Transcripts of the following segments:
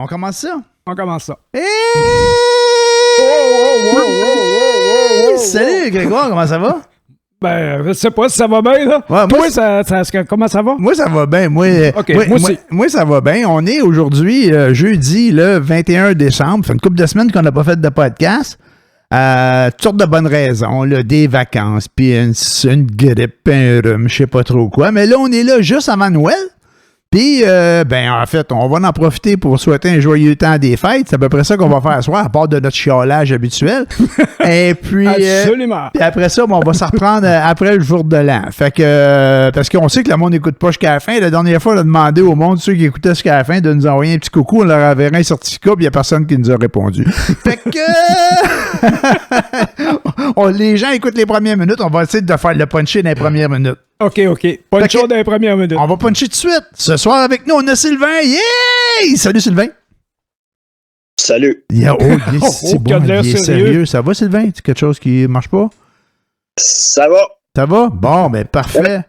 On commence ça? On commence ça. Hey! Salut Grégoire, comment ça va? Ben, je sais pas si ça va bien, là. Ouais, Toi, comment ça va? Moi, ça va bien. Moi, moi, ça va bien. On est aujourd'hui, jeudi, le 21 décembre. Ça fait une couple de semaines qu'on n'a pas fait de podcast. Toutes sortes de bonnes raisons, là, des vacances, puis une grippe, un rhume, je sais pas trop quoi. Mais là, on est là juste avant Noël. Puis, en fait, on va en profiter pour souhaiter un joyeux temps des fêtes. C'est à peu près ça qu'on va faire ce soir, à part de notre chiolage habituel. Et puis, absolument. Puis après ça, on va s'en reprendre après le jour de l'an. Fait que, parce qu'on sait que le monde n'écoute pas jusqu'à la fin. La dernière fois, on a demandé au monde, ceux qui écoutaient jusqu'à la fin, de nous envoyer un petit coucou. On leur enverrait un certificat, puis il n'y a personne qui nous a répondu. Fait que, les gens écoutent les premières minutes. On va essayer de faire le puncher dans les premières minutes. OK. Punchons dans les premières minutes. On va puncher tout de suite. Ce soir, avec nous, on a Sylvain. Yeah! Salut, Sylvain. Salut. Yeah, c'est bon, il est sérieux. Ça va, Sylvain? C'est quelque chose qui marche pas? Ça va. Ça va? Bon, ben parfait.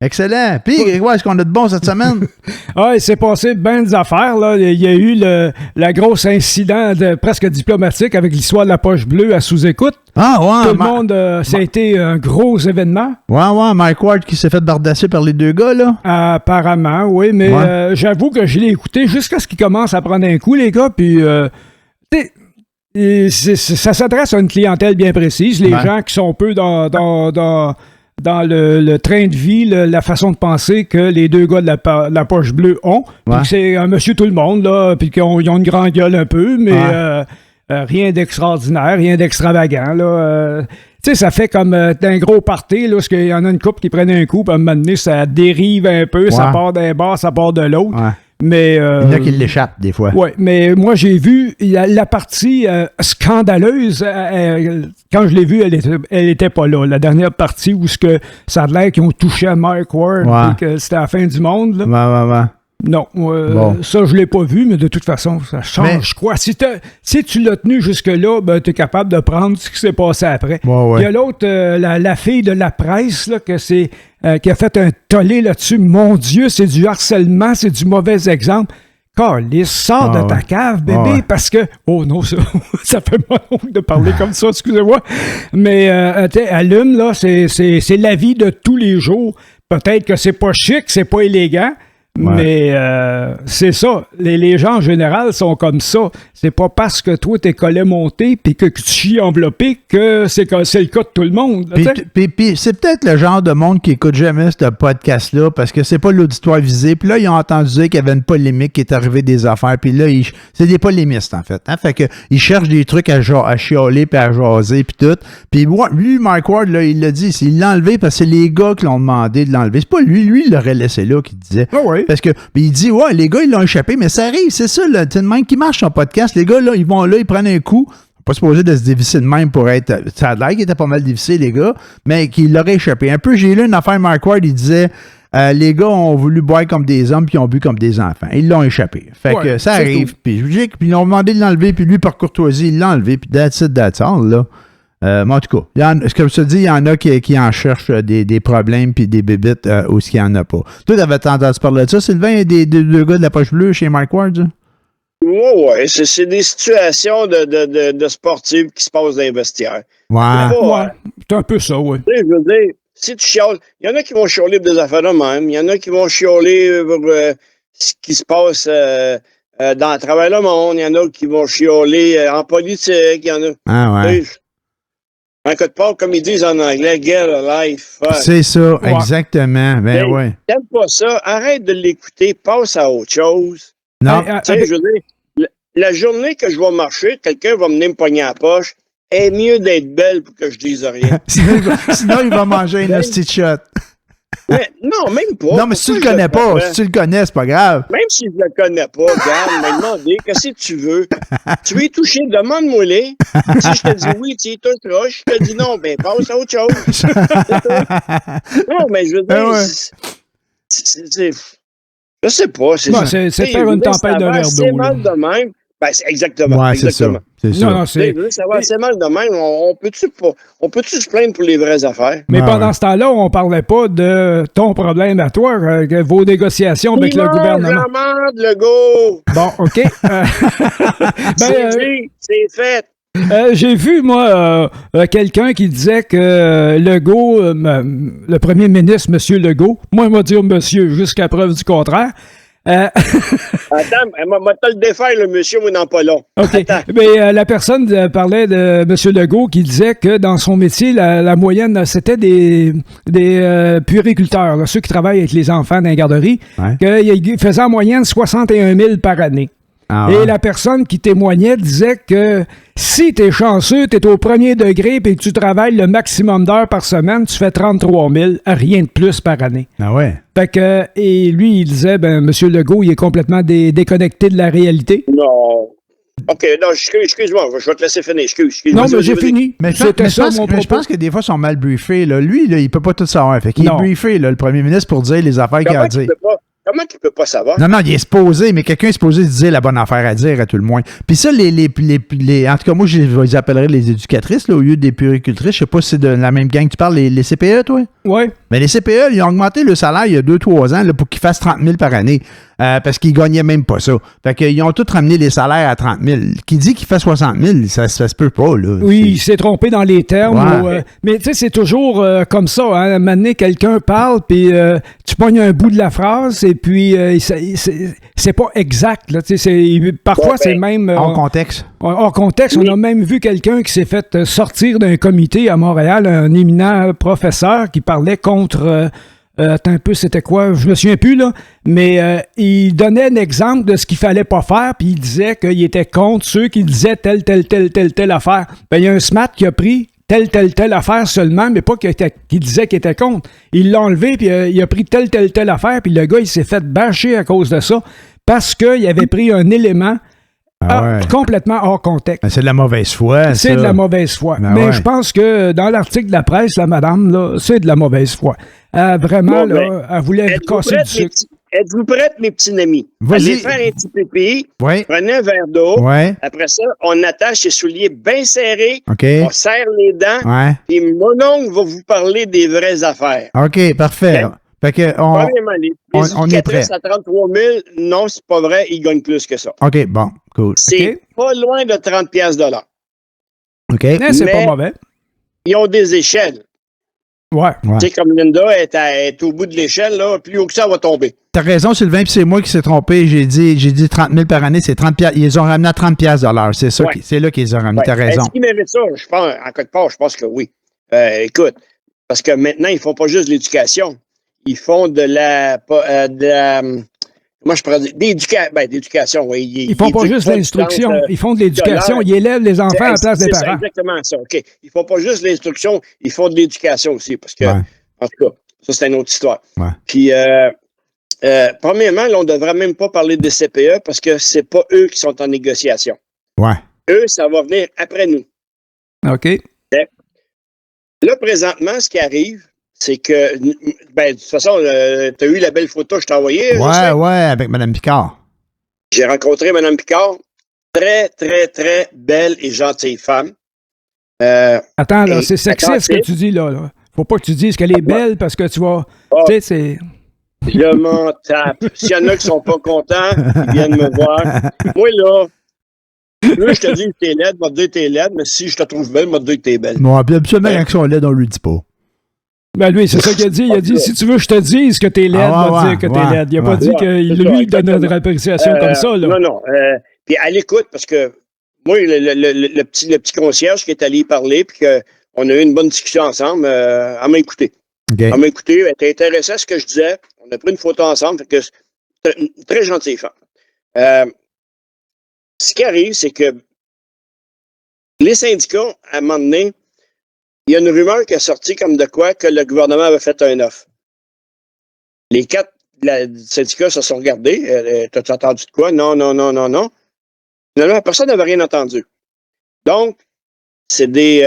Excellent. Puis, Grégoire, est-ce qu'on a de bon cette semaine? Il s'est passé bien des affaires, là. Il y a eu la grosse incident presque diplomatique avec l'histoire de la poche bleue à sous-écoute. Ah, ouais. Tout le monde, ça a été un gros événement. Ouais, Mike Ward qui s'est fait bardasser par les deux gars, là. Apparemment, oui, mais j'avoue que je l'ai écouté jusqu'à ce qu'il commence à prendre un coup, les gars, puis... ça s'adresse à une clientèle bien précise, les gens qui sont peu dans le train de vie, la façon de penser que les deux gars de la poche bleue ont. Ouais. C'est un monsieur tout le monde, là, puis qu'ils ont une grande gueule un peu, mais rien d'extraordinaire, rien d'extravagant, là. Tu sais, ça fait comme un gros party, là, parce qu'il y en a une couple qui prennent un coup, puis à un moment donné, ça dérive un peu, ça part d'un bord, ça part de l'autre. Ouais. Mais, il y en a qui l'échappent, des fois. Oui, mais moi, j'ai vu la partie scandaleuse. Quand je l'ai vue, elle était pas là. La dernière partie où ça a l'air qu'ils ont touché à Mike Ward et que c'était la fin du monde. Là. Ouais. Non, ça, je l'ai pas vu, mais de toute façon, ça change quoi. Si tu l'as tenu jusque-là, ben, tu es capable de prendre ce qui s'est passé après. Il y a l'autre, la fille de la presse, là, qui a fait un tollé là-dessus. Mon Dieu, c'est du harcèlement, c'est du mauvais exemple. Carlis, sors de ta cave, bébé, parce que... Oh non, ça fait mal de parler comme ça, excusez-moi. Mais, allume, là, c'est la vie de tous les jours. Peut-être que c'est pas chic, c'est pas élégant, mais c'est ça. Les gens, en général, sont comme ça. C'est pas parce que toi, t'es collet monté puis que tu chies enveloppé que c'est le cas de tout le monde. Puis c'est peut-être le genre de monde qui écoute jamais ce podcast-là parce que c'est pas l'auditoire visé. Puis là, ils ont entendu dire qu'il y avait une polémique qui est arrivée des affaires. Puis là, c'est des polémistes, en fait. Hein? Fait que ils cherchent des trucs à chialer puis à jaser puis tout. Puis lui, Mike Ward, là, il l'a dit, il l'a enlevé parce que c'est les gars qui l'ont demandé de l'enlever. C'est pas lui. Lui, il l'aurait laissé là, qui disait. Parce que, il dit, les gars, ils l'ont échappé, mais ça arrive, c'est ça, là. C'est le même qui marche son podcast. Les gars, là, ils vont là, ils prennent un coup. Pas supposé de se dévisser de même pour être. Ça a l'air qu'il était pas mal dévissé, les gars, mais qu'il l'aurait échappé. Un peu, j'ai lu une affaire, Mark Ward, il disait, les gars ont voulu boire comme des hommes, puis ils ont bu comme des enfants. Ils l'ont échappé. Fait que ça arrive. Puis ils ont demandé de l'enlever, puis lui, par courtoisie, il l'a enlevé, puis that's all, là. Mais en tout cas, comme je te dis, il y en a qui en cherchent des problèmes puis des bébites où il n'y en a pas. Toi, tu avais entendu parler de ça, Sylvain, des deux gars de la poche bleue chez Mike Ward? Oui, c'est des situations de sportifs qui se passent dans les vestiaires. C'est un peu ça, oui. Je veux dire, si tu chiales, il y en a qui vont chialer pour des affaires de même, il y en a qui vont chialer pour ce qui se passe dans le travail du monde, il y en a qui vont chialer en politique, il y en a... Ah ouais. En cas de part, comme ils disent en anglais, get a life. C'est ça, exactement. Ben ouais. T'aimes pas ça, arrête de l'écouter, passe à autre chose. Non. Je veux dire, la journée que je vais marcher, quelqu'un va venir me pogner à la poche, est mieux d'être belle pour que je dise rien. sinon, il va manger une hostie de shot. Mais, non, même pas. Non, mais si tu le connais pas, si tu le connais, c'est pas grave. Même si je le connais pas, regarde, m'a demandé, qu'est-ce que tu veux? Tu veux y toucher, demande-moi-les. Si je te dis oui, tu y toucheras. Je te dis non, ben passe à autre chose. Non, mais je veux dire, je sais pas. C'est faire une tempête de verre d'eau. C'est mal de même. Ben, c'est exactement. Ouais, exactement. c'est ça. Non, ça va assez mal de même. On peut-tu se plaindre pour les vraies affaires? Mais pendant ce temps-là, on parlait pas de ton problème à toi, vos négociations avec le gouvernement. Legault! Bon, OK. C'est fait. J'ai vu, moi, quelqu'un qui disait que Legault, le premier ministre, M. Legault, moi, il m'a dit monsieur jusqu'à preuve du contraire. Attends, moi, t'as le défaire, le monsieur, moi, non, pas long. OK. Mais la personne parlait de M. Legault qui disait que dans son métier, la moyenne, c'était des puériculteurs, là, ceux qui travaillent avec les enfants dans les garderies, qu'ils faisaient en moyenne 61 000 par année. Et la personne qui témoignait disait que si tu es chanceux, tu es au premier degré et que tu travailles le maximum d'heures par semaine, tu fais 33 000, rien de plus par année. Ah ouais? Fait que, et lui, il disait, M. Legault, il est complètement déconnecté de la réalité. Non. OK, non, excuse-moi, je vais te laisser finir. Non, mais j'ai fini. Mais je pense que des fois, ils sont mal briefés. Là. Lui, là, il peut pas tout savoir. Fait qu'il est briefé, là, le premier ministre, pour dire les affaires qu'il a à dire. Comment tu peux pas savoir? Non, il est supposé, mais quelqu'un est supposé dire la bonne affaire à dire, à tout le moins. Puis ça, en tout cas, moi, je les appellerais les éducatrices, là, au lieu des puéricultrices. Je sais pas si c'est de la même gang que tu parles, les CPE, toi? Oui. Mais les CPE, ils ont augmenté le salaire il y a 2-3 ans là, pour qu'ils fassent 30 000 par année. Parce qu'ils gagnaient même pas ça. Fait qu'ils ont tous ramené les salaires à 30 000. Qui dit qu'il fait 60 000, ça se peut pas, là. Oui, il s'est trompé dans les termes. Ouais. Mais tu sais, c'est toujours comme ça. Hein. À un moment donné, quelqu'un parle, puis tu pognes un bout de la phrase, et puis c'est pas exact. Là. Parfois, c'est même... hors contexte. Hors contexte. On a même vu quelqu'un qui s'est fait sortir d'un comité à Montréal, un éminent professeur qui parlait contre... attends un peu, c'était quoi? Je me souviens plus, là. Mais il donnait un exemple de ce qu'il fallait pas faire, puis il disait qu'il était contre ceux qui disaient telle affaire. Ben, il y a un SMAT qui a pris telle affaire seulement, mais pas qu'il disait qu'il était contre. Il l'a enlevé, puis il a pris telle affaire, puis le gars, il s'est fait bâcher à cause de ça, parce qu'il avait pris un élément complètement hors contexte. C'est de la mauvaise foi. C'est de la mauvaise foi. Mais je pense que dans l'article de la presse, la madame, là, c'est de la mauvaise foi. Vraiment, là, elle voulait casser du sucre. Êtes-vous prêtes, mes petits amis? Allez faire un petit pipi, prenez un verre d'eau. Après ça, on attache ses souliers bien serrés, on serre les dents, et mon oncle va vous parler des vraies affaires. OK, parfait. Fait que on est prêt. À 33 000, non, c'est pas vrai, ils gagnent plus que ça. OK, bon, cool. C'est pas loin de 30 $ de l'heure. OK. Mais c'est pas mauvais. Ils ont des échelles. Ouais. Tu sais, comme Linda est au bout de l'échelle, là, plus haut que ça, elle va tomber. T'as raison, Sylvain, puis c'est moi qui s'est trompé. J'ai dit 30 000 par année, c'est 30 $. Ils les ont ramené à 30 $ de l'heure. C'est ça, c'est là qu'ils les ont ramenés. T'as raison. Est-ce qu'ils méritent ça? Je pense, en quelque part, je pense que oui. Écoute, parce que maintenant, ils font pas juste de l'éducation. Ils font de la comment je pourrais dire? D'éducation, oui. Ils font pas juste l'instruction, ils font de l'éducation. Ils élèvent les enfants à la place des parents. C'est exactement ça, OK. Ils font pas juste l'instruction, ils font de l'éducation aussi, parce que, en tout cas, ça, c'est une autre histoire. Puis, premièrement, là, on devrait même pas parler des CPE parce que c'est pas eux qui sont en négociation. Eux, ça va venir après nous. OK. Là, présentement, ce qui arrive, c'est que, de toute façon, tu as eu la belle photo que je t'ai envoyée. Avec Mme Picard. J'ai rencontré Mme Picard. Très, très, très belle et gentille femme. Attends, là, c'est sexiste ce que tu dis, là. Faut pas que tu dises qu'elle est belle parce que tu vas... Tu sais, c'est... Je m'en tape. S'il y en a qui sont pas contents, ils viennent me voir. Moi, là, je te dis que t'es laide, je vais te dire que t'es laide, mais si je te trouve belle, je vais te dire que t'es belle. Non, puis absolument, quand ils sont laides, on lui dit pas. Ben lui, c'est ça qu'il a dit. Il a dit, si tu veux que je te dise que t'es laide, va dire que t'es laide. Il a pas dit que lui, il donne une appréciation comme ça, là. Non. Puis à l'écoute, parce que moi, le petit concierge qui est allé y parler, puis qu'on a eu une bonne discussion ensemble, elle m'a écouté. Elle m'a écouté, elle était intéressée à ce que je disais. On a pris une photo ensemble, fait que c'est une très gentille femme. Ce qui arrive, c'est que les syndicats, à un moment donné, il y a une rumeur qui est sortie comme de quoi que le gouvernement avait fait un offre. Les 4 syndicats se sont regardés. T'as-tu entendu de quoi? Non. Finalement, personne n'avait rien entendu. Donc, c'est des...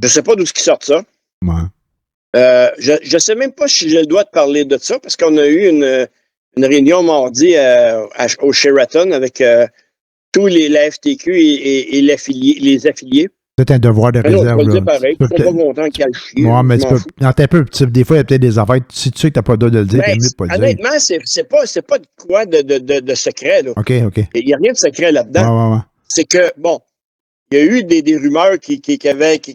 je sais pas d'où ce qui sort ça. Je sais même pas si j'ai le droit de parler de ça, parce qu'on a eu une réunion mardi au Sheraton avec tous la FTQ et les affiliés. C'est un devoir de réserve. On va le dire pareil. Ils sont pas contents qu'il y ait le chier. Ouais, mais des fois, il y a peut-être des affaires. Si tu sais que tu n'as pas le droit de le dire, t'as mieux de pas le dire. Honnêtement, c'est pas de quoi de secret. Là. OK. Il n'y a rien de secret là-dedans. Ouais. C'est que, bon, il y a eu des rumeurs qui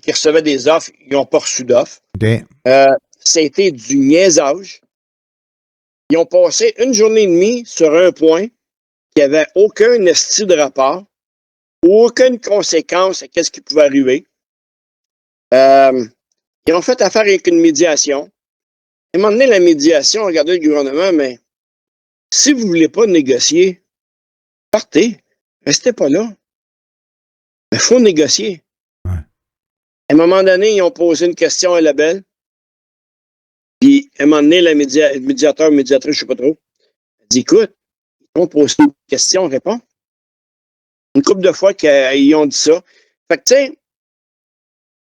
recevaient des offres. Ils n'ont pas reçu d'offres. OK. Ça a été du niaisage. Ils ont passé une journée et demie sur un point qui n'avait aucun esti de rapport, aucune conséquence à ce qui pouvait arriver. Ils ont fait affaire avec une médiation. À un moment donné, la médiation, regardez le gouvernement, mais si vous ne voulez pas négocier, partez. Restez pas là. Il faut négocier. Ouais. À un moment donné, ils ont posé une question à la belle. Puis, à un moment donné, le médiateur, médiatrice, je ne sais pas trop, elle dit, écoute, ils ont posé une question, réponds. Une couple de fois qu'ils ont dit ça. Fait que, tu sais,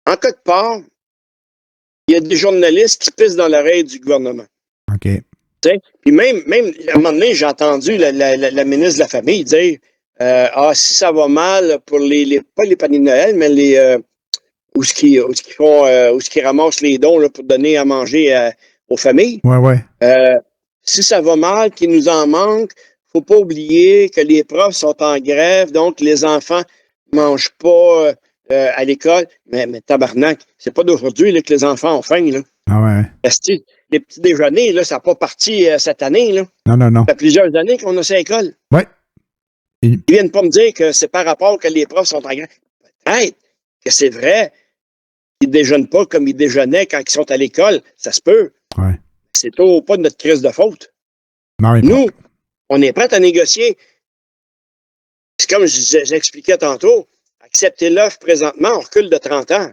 en quelque part, il y a des journalistes qui pissent dans l'oreille du gouvernement. OK. T'sais? Puis même, à un moment donné, j'ai entendu la ministre de la Famille dire si ça va mal pour pas les paniers de Noël, mais les où ce qui ramassent les dons là, pour donner à manger aux familles. Ouais. Si ça va mal, qu'il nous en manque, faut pas oublier que les profs sont en grève, donc les enfants mangent pas à l'école. Mais tabarnak, c'est pas d'aujourd'hui là, que les enfants ont faim. Là. Ah ouais. Les petits déjeuners, là, ça n'a pas parti cette année. Là. Non. Ça fait plusieurs années qu'on a ça à l'école. Ouais. Ils viennent pas me dire que c'est par rapport que les profs sont en grève. Peut-être que c'est vrai qu'ils ne déjeunent pas comme ils déjeunaient quand ils sont à l'école. Ça se peut. Ouais. C'est pas de notre crise de faute. Non, nous, on est prêts à négocier. C'est comme j'expliquais tantôt. Accepter l'offre présentement, on recule de 30 ans.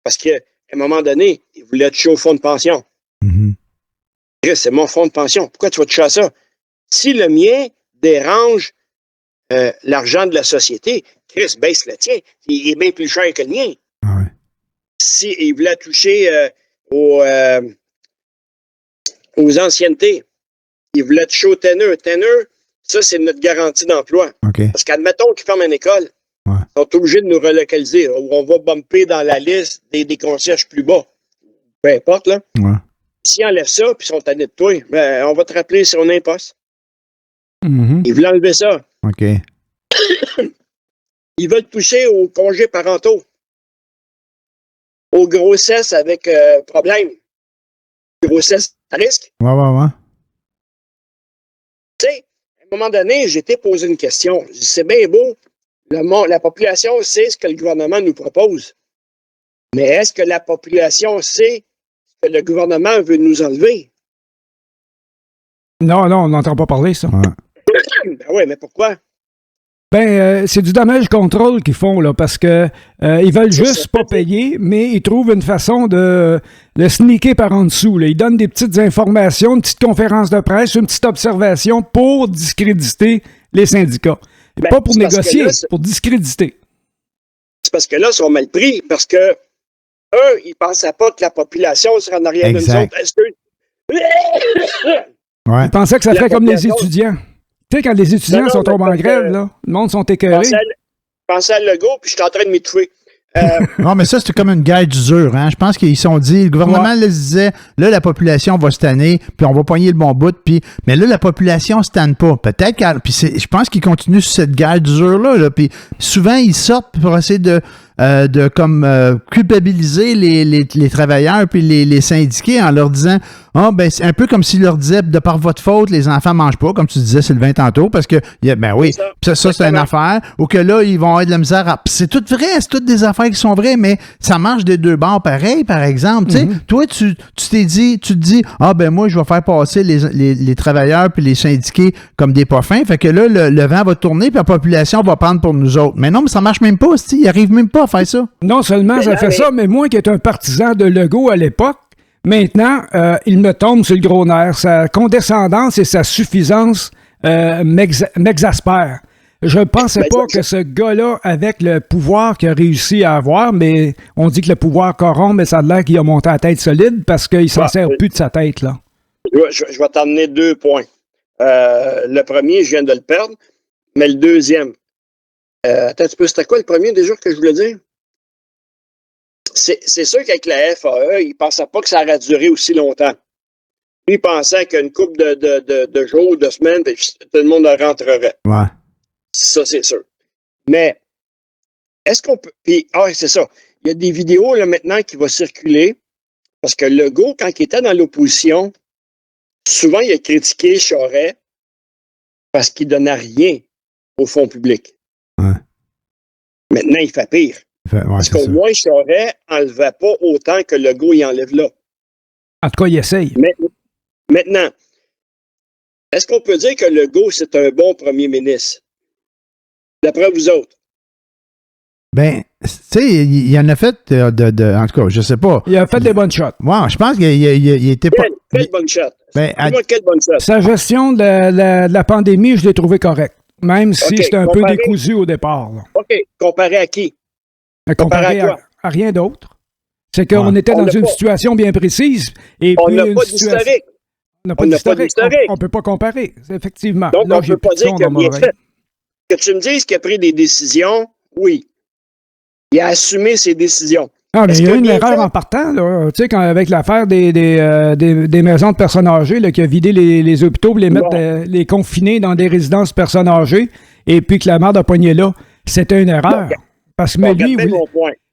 Parce qu'à un moment donné, ils voulaient toucher au fonds de pension. Mm-hmm. C'est mon fonds de pension. Pourquoi tu vas toucher à ça? Si le mien dérange l'argent de la société, Chris baisse le tien. Il est bien plus cher que le mien. Ah ouais. Si il voulait toucher aux anciennetés, il voulait toucher aux teneurs. Teneurs, ça, c'est notre garantie d'emploi. Okay. Parce qu'admettons qu'ils ferment une école, ouais. Ils sont obligés de nous relocaliser. On va bumper dans la liste des concierges plus bas. Peu importe, là. Ouais. S'ils enlèvent ça, puis ils sont tannés de toi, ben, on va te rappeler sur un imposte. Mm-hmm. Ils veulent enlever ça. OK. Ils veulent toucher aux congés parentaux. Aux grossesses avec problème. Grossesse à risque. Ouais. Tu sais, à un moment donné, j'ai été posé une question. J'ai dit, c'est bien beau, la population sait ce que le gouvernement nous propose. Mais est-ce que la population sait ce que le gouvernement veut nous enlever? Non, on n'entend pas parler, ça. Ouais. Ben oui, mais pourquoi? C'est du damage control qu'ils font, là, parce que ils veulent juste pas payer, mais ils trouvent une façon de le sneaker par en dessous. Là. Ils donnent des petites informations, une petite conférence de presse, une petite observation pour discréditer les syndicats. Ben, pas pour négocier, là, pour discréditer. C'est parce que là, ils sont mal pris, parce que eux, ils ne pensaient pas que la population serait en arrière de nous autres. Est-ce que... Ouais. Ils pensaient que ça ferait comme les étudiants. Tu sais, quand les étudiants sont tombés en grève, là, le monde sont écœurés. Je pensais à Legault, puis je suis en train de m'étouffer. Non, mais ça, c'était comme une guerre d'usure. Hein? Je pense qu'ils se sont dit, le gouvernement les disait, là, la population va se tanner, puis on va pogner le bon bout, puis mais là, la population se tanne pas. Peut-être puis je pense qu'ils continuent sur cette guerre d'usure-là, là, puis souvent, ils sortent pour essayer de culpabiliser les travailleurs puis les syndiqués en leur disant c'est un peu comme s'ils leur disaient de par votre faute les enfants mangent pas, comme tu disais Sylvain tantôt, parce que ça c'est une affaire, ou que là ils vont avoir de la misère c'est tout vrai, c'est toutes des affaires qui sont vraies, mais ça marche des deux bords pareil, par exemple. Tu sais, toi tu te dis moi je vais faire passer les travailleurs puis les syndiqués comme des pas fins, fait que là le vent va tourner puis la population va prendre pour nous autres. Mais non, mais ça marche même pas, ils arrivent même pas à faire ça. Non seulement ça fait ça, mais moi qui étais un partisan de Legault à l'époque, maintenant, il me tombe sur le gros nerf. Sa condescendance et sa suffisance m'exaspèrent. Je ne pensais pas que ce gars-là, avec le pouvoir qu'il a réussi à avoir, mais on dit que le pouvoir corrompt, mais ça a l'air qu'il a monté la tête solide parce qu'il s'en sert plus de sa tête, là. Je vais t'emmener 2 points. Le premier, je viens de le perdre, mais le deuxième, Attends un petit peu, c'était quoi le premier déjà que je voulais dire? C'est sûr qu'avec la FAE, ils ne pensaient pas que ça aurait duré aussi longtemps. Ils pensaient qu'une couple de jours, de semaines, puis tout le monde rentrerait. Ouais. Ça, c'est sûr. Mais, est-ce qu'on peut... Puis, c'est ça. Il y a des vidéos là, maintenant qui vont circuler, parce que Legault, quand il était dans l'opposition, souvent, il a critiqué Charest parce qu'il ne donnait rien au fonds public. Ouais. Maintenant, il fait pire. Parce qu'au moins, Charest n'enlevait pas autant que Legault y enlève là. En tout cas, il essaye. Maintenant, est-ce qu'on peut dire que Legault, c'est un bon premier ministre? D'après vous autres? Ben, tu sais, il en a fait en tout cas, je sais pas. Il a fait des bonnes shots. Ouais, je pense qu'il était pas... Quelle bonne shot? Ben, quelle bonne shot? Sa gestion de la pandémie, je l'ai trouvé correcte. Même si c'était un peu décousu au départ. Là. OK. Comparé à qui? Comparé à rien d'autre. C'est qu'on était dans une situation bien précise. Et on puis n'a pas d'historique. On n'a pas d'historique. On ne peut pas comparer, effectivement. Donc, on ne peut pas dire qu'il a bien fait. Que tu me dises qu'il a pris des décisions, oui. Il a assumé ses décisions. Ah, mais il y a eu une erreur en partant, là. Tu sais, avec l'affaire des maisons de personnes âgées, là, qui a vidé les hôpitaux pour les mettre, les confiner dans des résidences de personnes âgées, et puis que la mère a pogné là, c'était une erreur. Parce que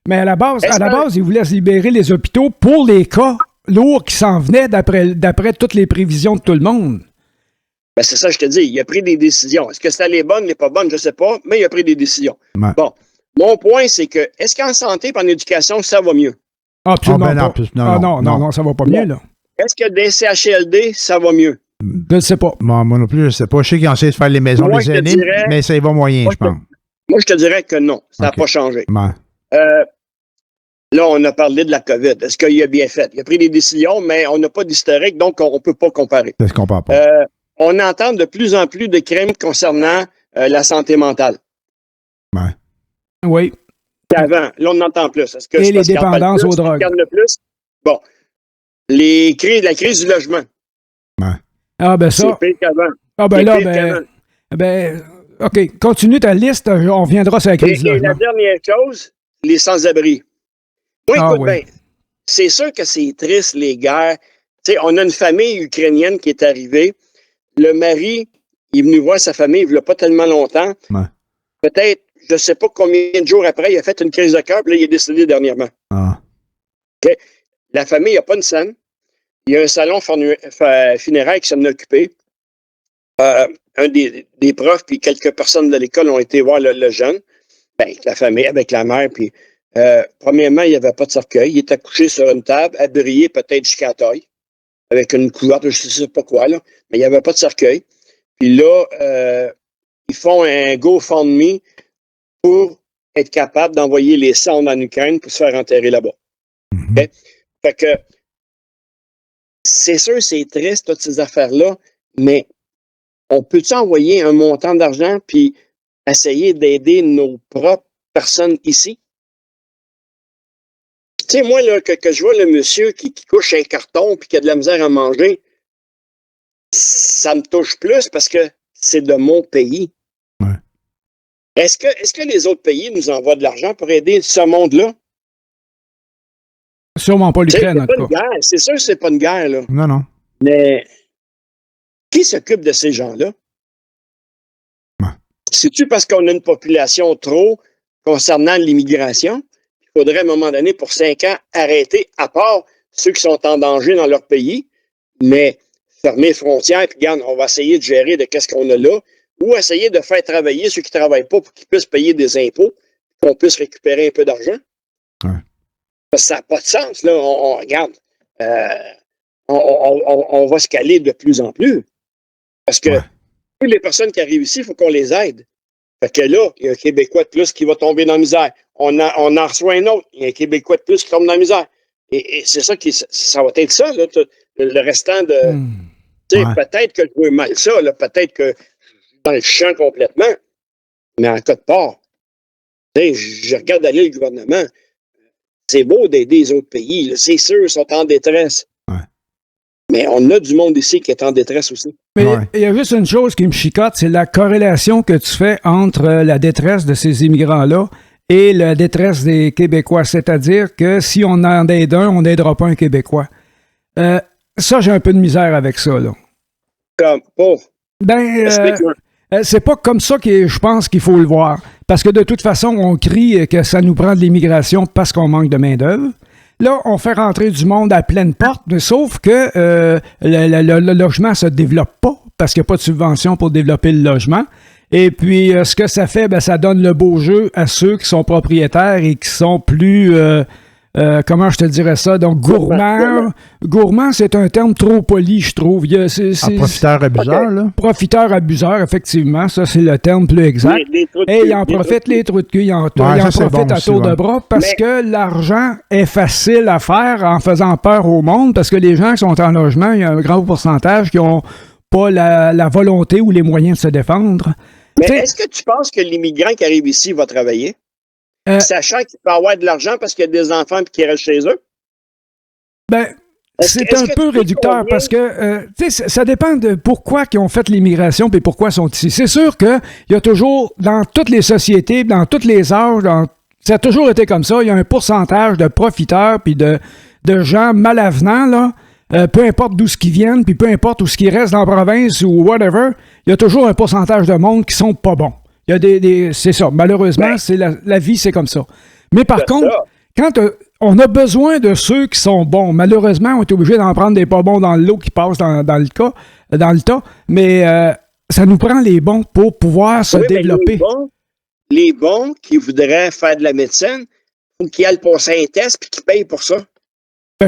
mais à la base, il voulait se libérer les hôpitaux pour les cas lourds qui s'en venaient d'après toutes les prévisions de tout le monde. Ben c'est ça, je te dis. Il a pris des décisions. Est-ce que c'était les bonnes, les pas bonnes, je ne sais pas, mais il a pris des décisions. Ouais. Bon. Mon point, c'est que, est-ce qu'en santé et en éducation, ça va mieux? Absolument pas. Non, ça va pas mieux, là. Est-ce que des CHLD, ça va mieux? Je ne sais pas. Moi non plus, je ne sais pas. Je sais qu'ils ont essayé de faire les maisons des aînés, mais ça y va moyen, je pense. Moi, je te dirais que non. Ça n'a pas changé. Ouais. Là, on a parlé de la COVID. Est-ce qu'il a bien fait? Il a pris des décisions, mais on n'a pas d'historique, donc on ne peut pas comparer. Ça se compare pas. On entend de plus en plus de crimes concernant la santé mentale. Ouais. Oui. Avant, là, on entend plus. Est-ce que et les dépendances aux drogues. Plus? Bon. La crise du logement. Ouais. Ah, ben ça. C'est pire qu'avant. Ah, ben là, OK. Continue ta liste. On reviendra sur la crise du logement. Et la dernière chose, les sans-abri. Moi, écoute bien, c'est sûr que c'est triste, les guerres. Tu sais, on a une famille ukrainienne qui est arrivée. Le mari, il est venu voir sa famille il n'y a pas tellement longtemps. Ouais. Peut-être, je ne sais pas combien de jours après, il a fait une crise de cœur, puis là, il est décédé dernièrement. Ah. Okay. La famille, il n'y a pas une scène. Il y a un salon funéraire qui s'en est occupé. Un des profs, puis quelques personnes de l'école ont été voir le jeune. Ben, avec la famille, avec la mère, puis premièrement, il n'y avait pas de cercueil. Il était couché sur une table, abrié peut-être jusqu'à la taille, avec une couverte, je ne sais pas quoi, là, mais il n'y avait pas de cercueil. Puis là, ils font un GoFundMe pour être capable d'envoyer les cendres en Ukraine pour se faire enterrer là-bas. Mm-hmm. Okay? Fait que c'est sûr, c'est triste, toutes ces affaires-là, mais on peut-tu envoyer un montant d'argent puis essayer d'aider nos propres personnes ici? Tu sais, moi, là, que je vois le monsieur qui couche un carton puis qui a de la misère à manger, ça me touche plus parce que c'est de mon pays. Ouais. Est-ce que les autres pays nous envoient de l'argent pour aider ce monde-là? Sûrement pas l'Ukraine, en tout cas. C'est sûr que c'est pas une guerre, là. Non. Mais qui s'occupe de ces gens-là? Ouais. C'est-tu parce qu'on a une population trop concernant l'immigration? Il faudrait, à un moment donné, pour 5 ans, arrêter, à part ceux qui sont en danger dans leur pays, mais fermer les frontières, puis regarde, on va essayer de gérer de qu'est-ce qu'on a là, ou essayer de faire travailler ceux qui ne travaillent pas pour qu'ils puissent payer des impôts, qu'on puisse récupérer un peu d'argent. Ouais. Parce que ça n'a pas de sens, là. On regarde, on va se caler de plus en plus. Parce que toutes les personnes qui arrivent ici, il faut qu'on les aide. Fait que là, il y a un Québécois de plus qui va tomber dans la misère. On en reçoit un autre, il y a un Québécois de plus qui tombe dans la misère. Et c'est ça ça va être ça, là, le restant de... Peut-être que je vois mal ça, là, peut-être que je suis dans le champ complètement, mais en cas de part, je regarde aller le gouvernement, c'est beau d'aider les autres pays, là, c'est sûr, ils sont en détresse. Ouais. Mais on a du monde ici qui est en détresse aussi. Mais il y a juste une chose qui me chicote, c'est la corrélation que tu fais entre la détresse de ces immigrants-là et la détresse des Québécois. C'est-à-dire que si on en aide un, on n'aidera pas un Québécois. Ça, j'ai un peu de misère avec ça, là. Comme, c'est pas comme ça que je pense qu'il faut le voir. Parce que de toute façon, on crie que ça nous prend de l'immigration parce qu'on manque de main-d'œuvre. Là, on fait rentrer du monde à pleine porte, mais sauf que le logement ne se développe pas parce qu'il n'y a pas de subvention pour développer le logement. Et puis, ce que ça fait, ça donne le beau jeu à ceux qui sont propriétaires et qui sont plus... comment je te dirais ça? Donc, gourmand. Gourmand, c'est un terme trop poli, je trouve. Profiteur-abuseur, là? Profiteur-abuseur, effectivement. Ça, c'est le terme plus exact. Et ils en profitent, les trous de cul. Ils en profitent à tour de bras parce que l'argent est facile à faire en faisant peur au monde parce que les gens qui sont en logement, il y a un grand pourcentage qui n'ont pas la volonté ou les moyens de se défendre. Mais est-ce que tu penses que l'immigrant qui arrive ici va travailler? Sachant qu'il peut avoir de l'argent parce qu'il y a des enfants et qu'ils restent chez eux? C'est un peu réducteur parce que ça dépend de pourquoi ils ont fait l'immigration et pourquoi ils sont ici. C'est sûr qu'il y a toujours, dans toutes les sociétés, dans tous les âges, ça a toujours été comme ça, il y a un pourcentage de profiteurs puis de gens malavenants, là, peu importe d'où ce qu'ils viennent, puis peu importe où ce qu'ils restent dans la province ou whatever, il y a toujours un pourcentage de monde qui sont pas bons. Il y a c'est ça. Malheureusement, c'est la vie, c'est comme ça. Mais par contre, quand on a besoin de ceux qui sont bons, malheureusement, on est obligé d'en prendre des pas bons dans le lot qui passent dans le tas, mais ça nous prend les bons pour pouvoir se développer. Les bons qui voudraient faire de la médecine, faut qu'ils aillent passer un test et qu'ils payent pour ça.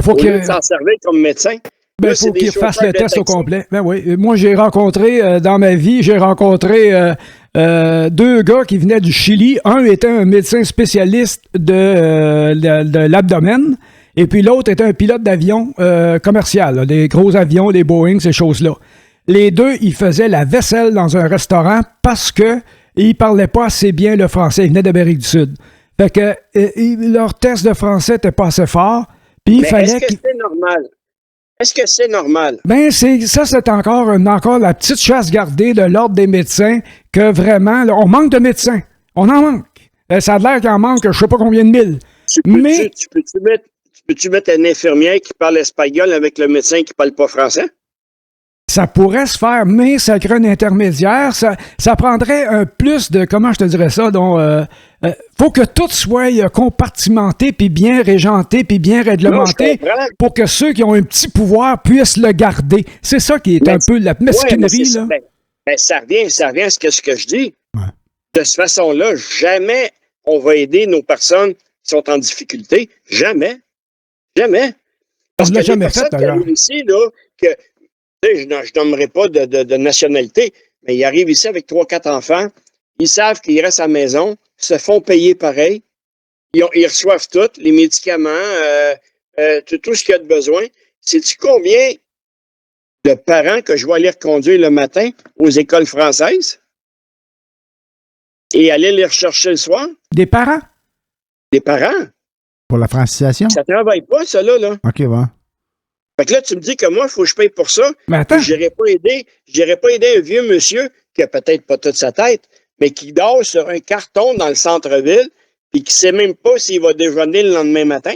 Faut qu'ils s'en servir comme médecin. Il faut qu'ils fassent le test au complet. Oui. Moi, j'ai rencontré, dans ma vie, deux gars qui venaient du Chili. Un était un médecin spécialiste de l'abdomen, et puis l'autre était un pilote d'avion commercial, là, des gros avions, des Boeing, ces choses-là. Les deux, ils faisaient la vaisselle dans un restaurant parce que ils parlaient pas assez bien le français. Ils venaient d'Amérique du Sud. Fait que leur test de français n'était pas assez fort. Puis est-ce que c'est normal? Est-ce que c'est normal? C'est encore la petite chasse gardée de l'ordre des médecins que vraiment, là, on manque de médecins. On en manque. Ça a l'air qu'il en manque je sais pas combien de mille. Tu peux-tu mettre une infirmière qui parle espagnol avec le médecin qui parle pas français? Ça pourrait se faire, mais ça crée un intermédiaire. Ça prendrait un plus de, comment je te dirais ça, donc faut que tout soit compartimenté, puis bien régenté, puis bien réglementé pour que ceux qui ont un petit pouvoir puissent le garder. C'est ça qui est un peu la mesquinerie. Là. Ça revient à ce que je dis. Ouais. De cette façon-là, jamais on va aider nos personnes qui sont en difficulté. Jamais. Jamais. Parce que jamais fait, d'ailleurs. Ici, là, que je nommerai pas de nationalité, mais ils arrivent ici avec 3-4 enfants, ils savent qu'ils restent à la maison, se font payer pareil, ils reçoivent tout, les médicaments, tout ce qu'il y a de besoin. Sais-tu combien de parents que je vais aller reconduire le matin aux écoles françaises et aller les rechercher le soir? Des parents? Des parents. Pour la francisation? Ça travaille pas, ça, là. OK, ouais. Fait que là, tu me dis que moi, il faut que je paye pour ça. Mais attends. Je n'irai pas aider un vieux monsieur qui a peut-être pas toute sa tête, mais qui dort sur un carton dans le centre-ville puis qui ne sait même pas s'il va déjeuner le lendemain matin.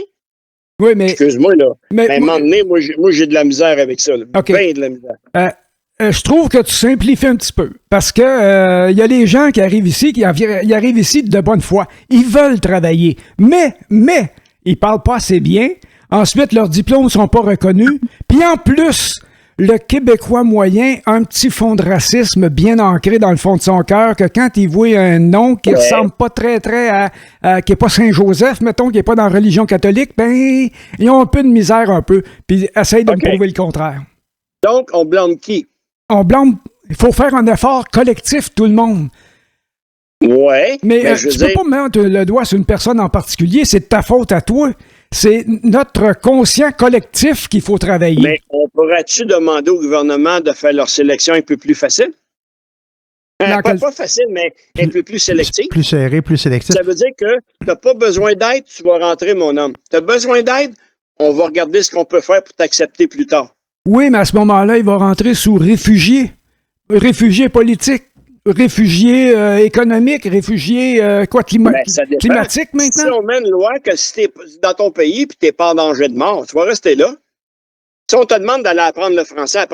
Oui, mais... Excuse-moi, là. Mais à un moment donné, moi, j'ai de la misère avec ça. Là. OK. Ben de la misère. Je trouve que tu simplifies un petit peu. Parce que y a les gens qui arrivent ici, ils arrivent ici de bonne foi. Ils veulent travailler. Mais, ils parlent pas assez bien. Ensuite, leurs diplômes ne sont pas reconnus. Puis en plus, le Québécois moyen a un petit fond de racisme bien ancré dans le fond de son cœur que quand il voit un nom qui ressemble pas très qui n'est pas Saint-Joseph, mettons, qui n'est pas dans la religion catholique, ben, ils ont un peu de misère un peu. Puis essayent de me prouver le contraire. Donc, on blâme qui? On blâme... Il faut faire un effort collectif, tout le monde. Ouais. Mais tu peux pas mettre le doigt sur une personne en particulier, c'est de ta faute à toi. C'est notre conscient collectif qu'il faut travailler. Mais on pourrait-tu demander au gouvernement de faire leur sélection un peu plus facile? Pas facile, mais un peu plus sélective. Plus serré, plus sélectif. Ça veut dire que tu n'as pas besoin d'aide, tu vas rentrer, mon homme. Tu as besoin d'aide, on va regarder ce qu'on peut faire pour t'accepter plus tard. Oui, mais à ce moment-là, il va rentrer sous réfugié. Réfugié politique, réfugié économique, réfugié climatique maintenant. Si on met une loi que si t'es dans ton pays et tu n'es pas en danger de mort, tu vas rester là. Si on te demande d'aller apprendre le français,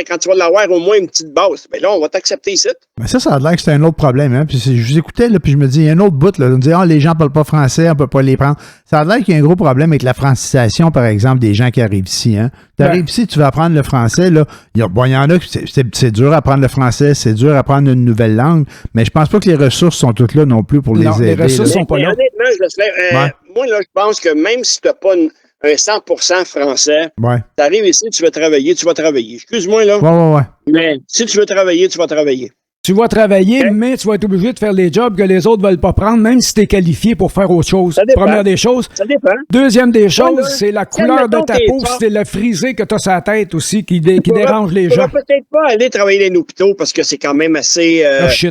quand tu vas l'avoir au moins une petite base, bien là, on va t'accepter ici. Mais ça a l'air que c'est un autre problème. Hein? Puis je vous écoutais, là, puis je me dis, il y a un autre bout. Là, on me dit, les gens ne parlent pas français, on ne peut pas les prendre. Ça a l'air qu'il y a un gros problème avec la francisation, par exemple, des gens qui arrivent ici. Hein? Tu arrives ici, tu vas apprendre le français. Là. Il y en a, c'est dur à apprendre le français, c'est dur à apprendre une nouvelle langue, mais je pense pas que les ressources sont toutes là non plus pour les aider. Les ressources sont pas là. Honnêtement, moi, là, je pense que même si tu n'as pas un 100% français, tu arrives ici, tu vas travailler. Excuse-moi, là. Ouais. Mais si tu veux travailler, tu vas travailler. Tu vas travailler, mais tu vas être obligé de faire les jobs que les autres ne veulent pas prendre, même si tu es qualifié pour faire autre chose. Première des choses. Ça dépend. Deuxième des choses, c'est la couleur de ta peau, c'est le frisé que tu as sur la tête aussi qui dérange les gens. Tu ne peut-être pas aller travailler dans les hôpitaux parce que c'est quand même assez,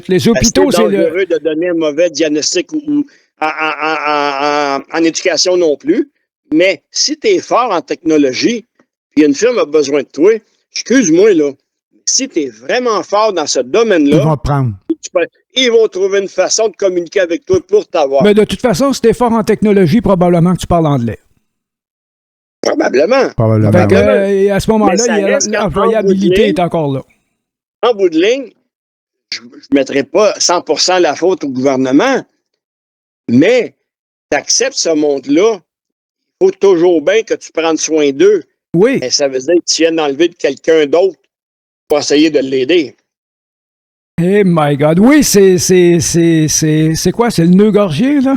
les hôpitaux, c'est dangereux de donner un mauvais diagnostic ou en éducation non plus. Mais si tu es fort en technologie, puis une firme a besoin de toi, excuse-moi, là, si tu es vraiment fort dans ce domaine-là, ils vont te prendre. Ils vont trouver une façon de communiquer avec toi pour t'avoir. Mais de toute façon, si tu es fort en technologie, probablement que tu parles anglais. Probablement. Et à ce moment-là, l'employabilité est encore là. En bout de ligne, je ne mettrai pas 100% la faute au gouvernement, mais tu acceptes ce monde-là. Il faut toujours bien que tu prennes soin d'eux. Oui. Mais ça veut dire que tu viens d'enlever de quelqu'un d'autre pour essayer de l'aider. Eh my God. Oui, c'est quoi? C'est le nœud gorgier, là?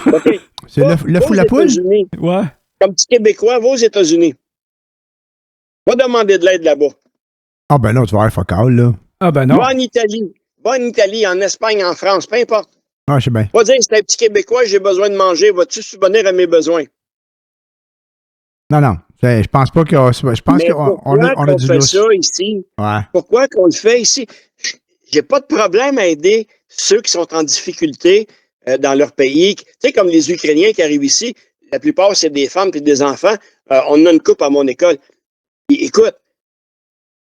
Okay. C'est le fou la poule? Ouais. Comme petit Québécois, va aux États-Unis. Va demander de l'aide là-bas. Ah ben non, tu vas avoir fuck all, là. Ah ben non. Va en Italie, en Espagne, en France, peu importe. Ah, je sais bien. Va dire, c'est un petit Québécois, j'ai besoin de manger. Vas-tu subvenir à mes besoins? Non. Je pense pas que. Je pense qu'on a du fait ça ici? Ouais. Pourquoi qu'on le fait ici? J'ai pas de problème à aider ceux qui sont en difficulté dans leur pays. Tu sais, comme les Ukrainiens qui arrivent ici, la plupart, c'est des femmes et des enfants. On a une couple à mon école. Et, écoute.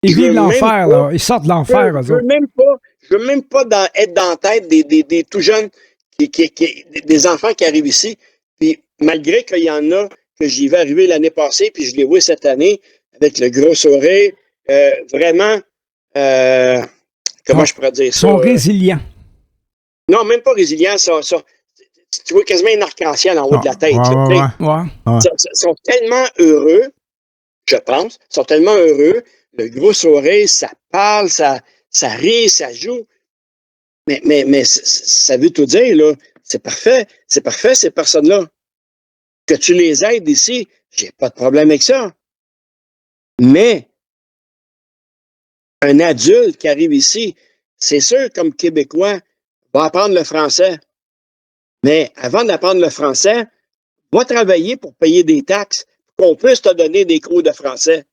Ils vivent l'enfer, là. Ils sortent de l'enfer, eux autres. Je veux même pas être dans la tête des tout jeunes, des enfants qui arrivent ici. Puis, malgré qu'il y en a que j'y vais arriver l'année passée, puis je l'ai vu cette année, avec le gros sourire, vraiment, comment je pourrais dire ça? Ils sont résilients. Non, même pas résilients, tu vois quasiment un arc-en-ciel en haut de la tête. Ils sont tellement heureux, je pense, le gros sourire, ça parle, ça rit, ça joue. Mais ça veut tout dire, là. C'est parfait, ces personnes-là. Que tu les aides ici, j'ai pas de problème avec ça. Mais un adulte qui arrive ici, c'est sûr, comme Québécois, va apprendre le français. Mais avant d'apprendre le français, va travailler pour payer des taxes, pour qu'on puisse te donner des cours de français.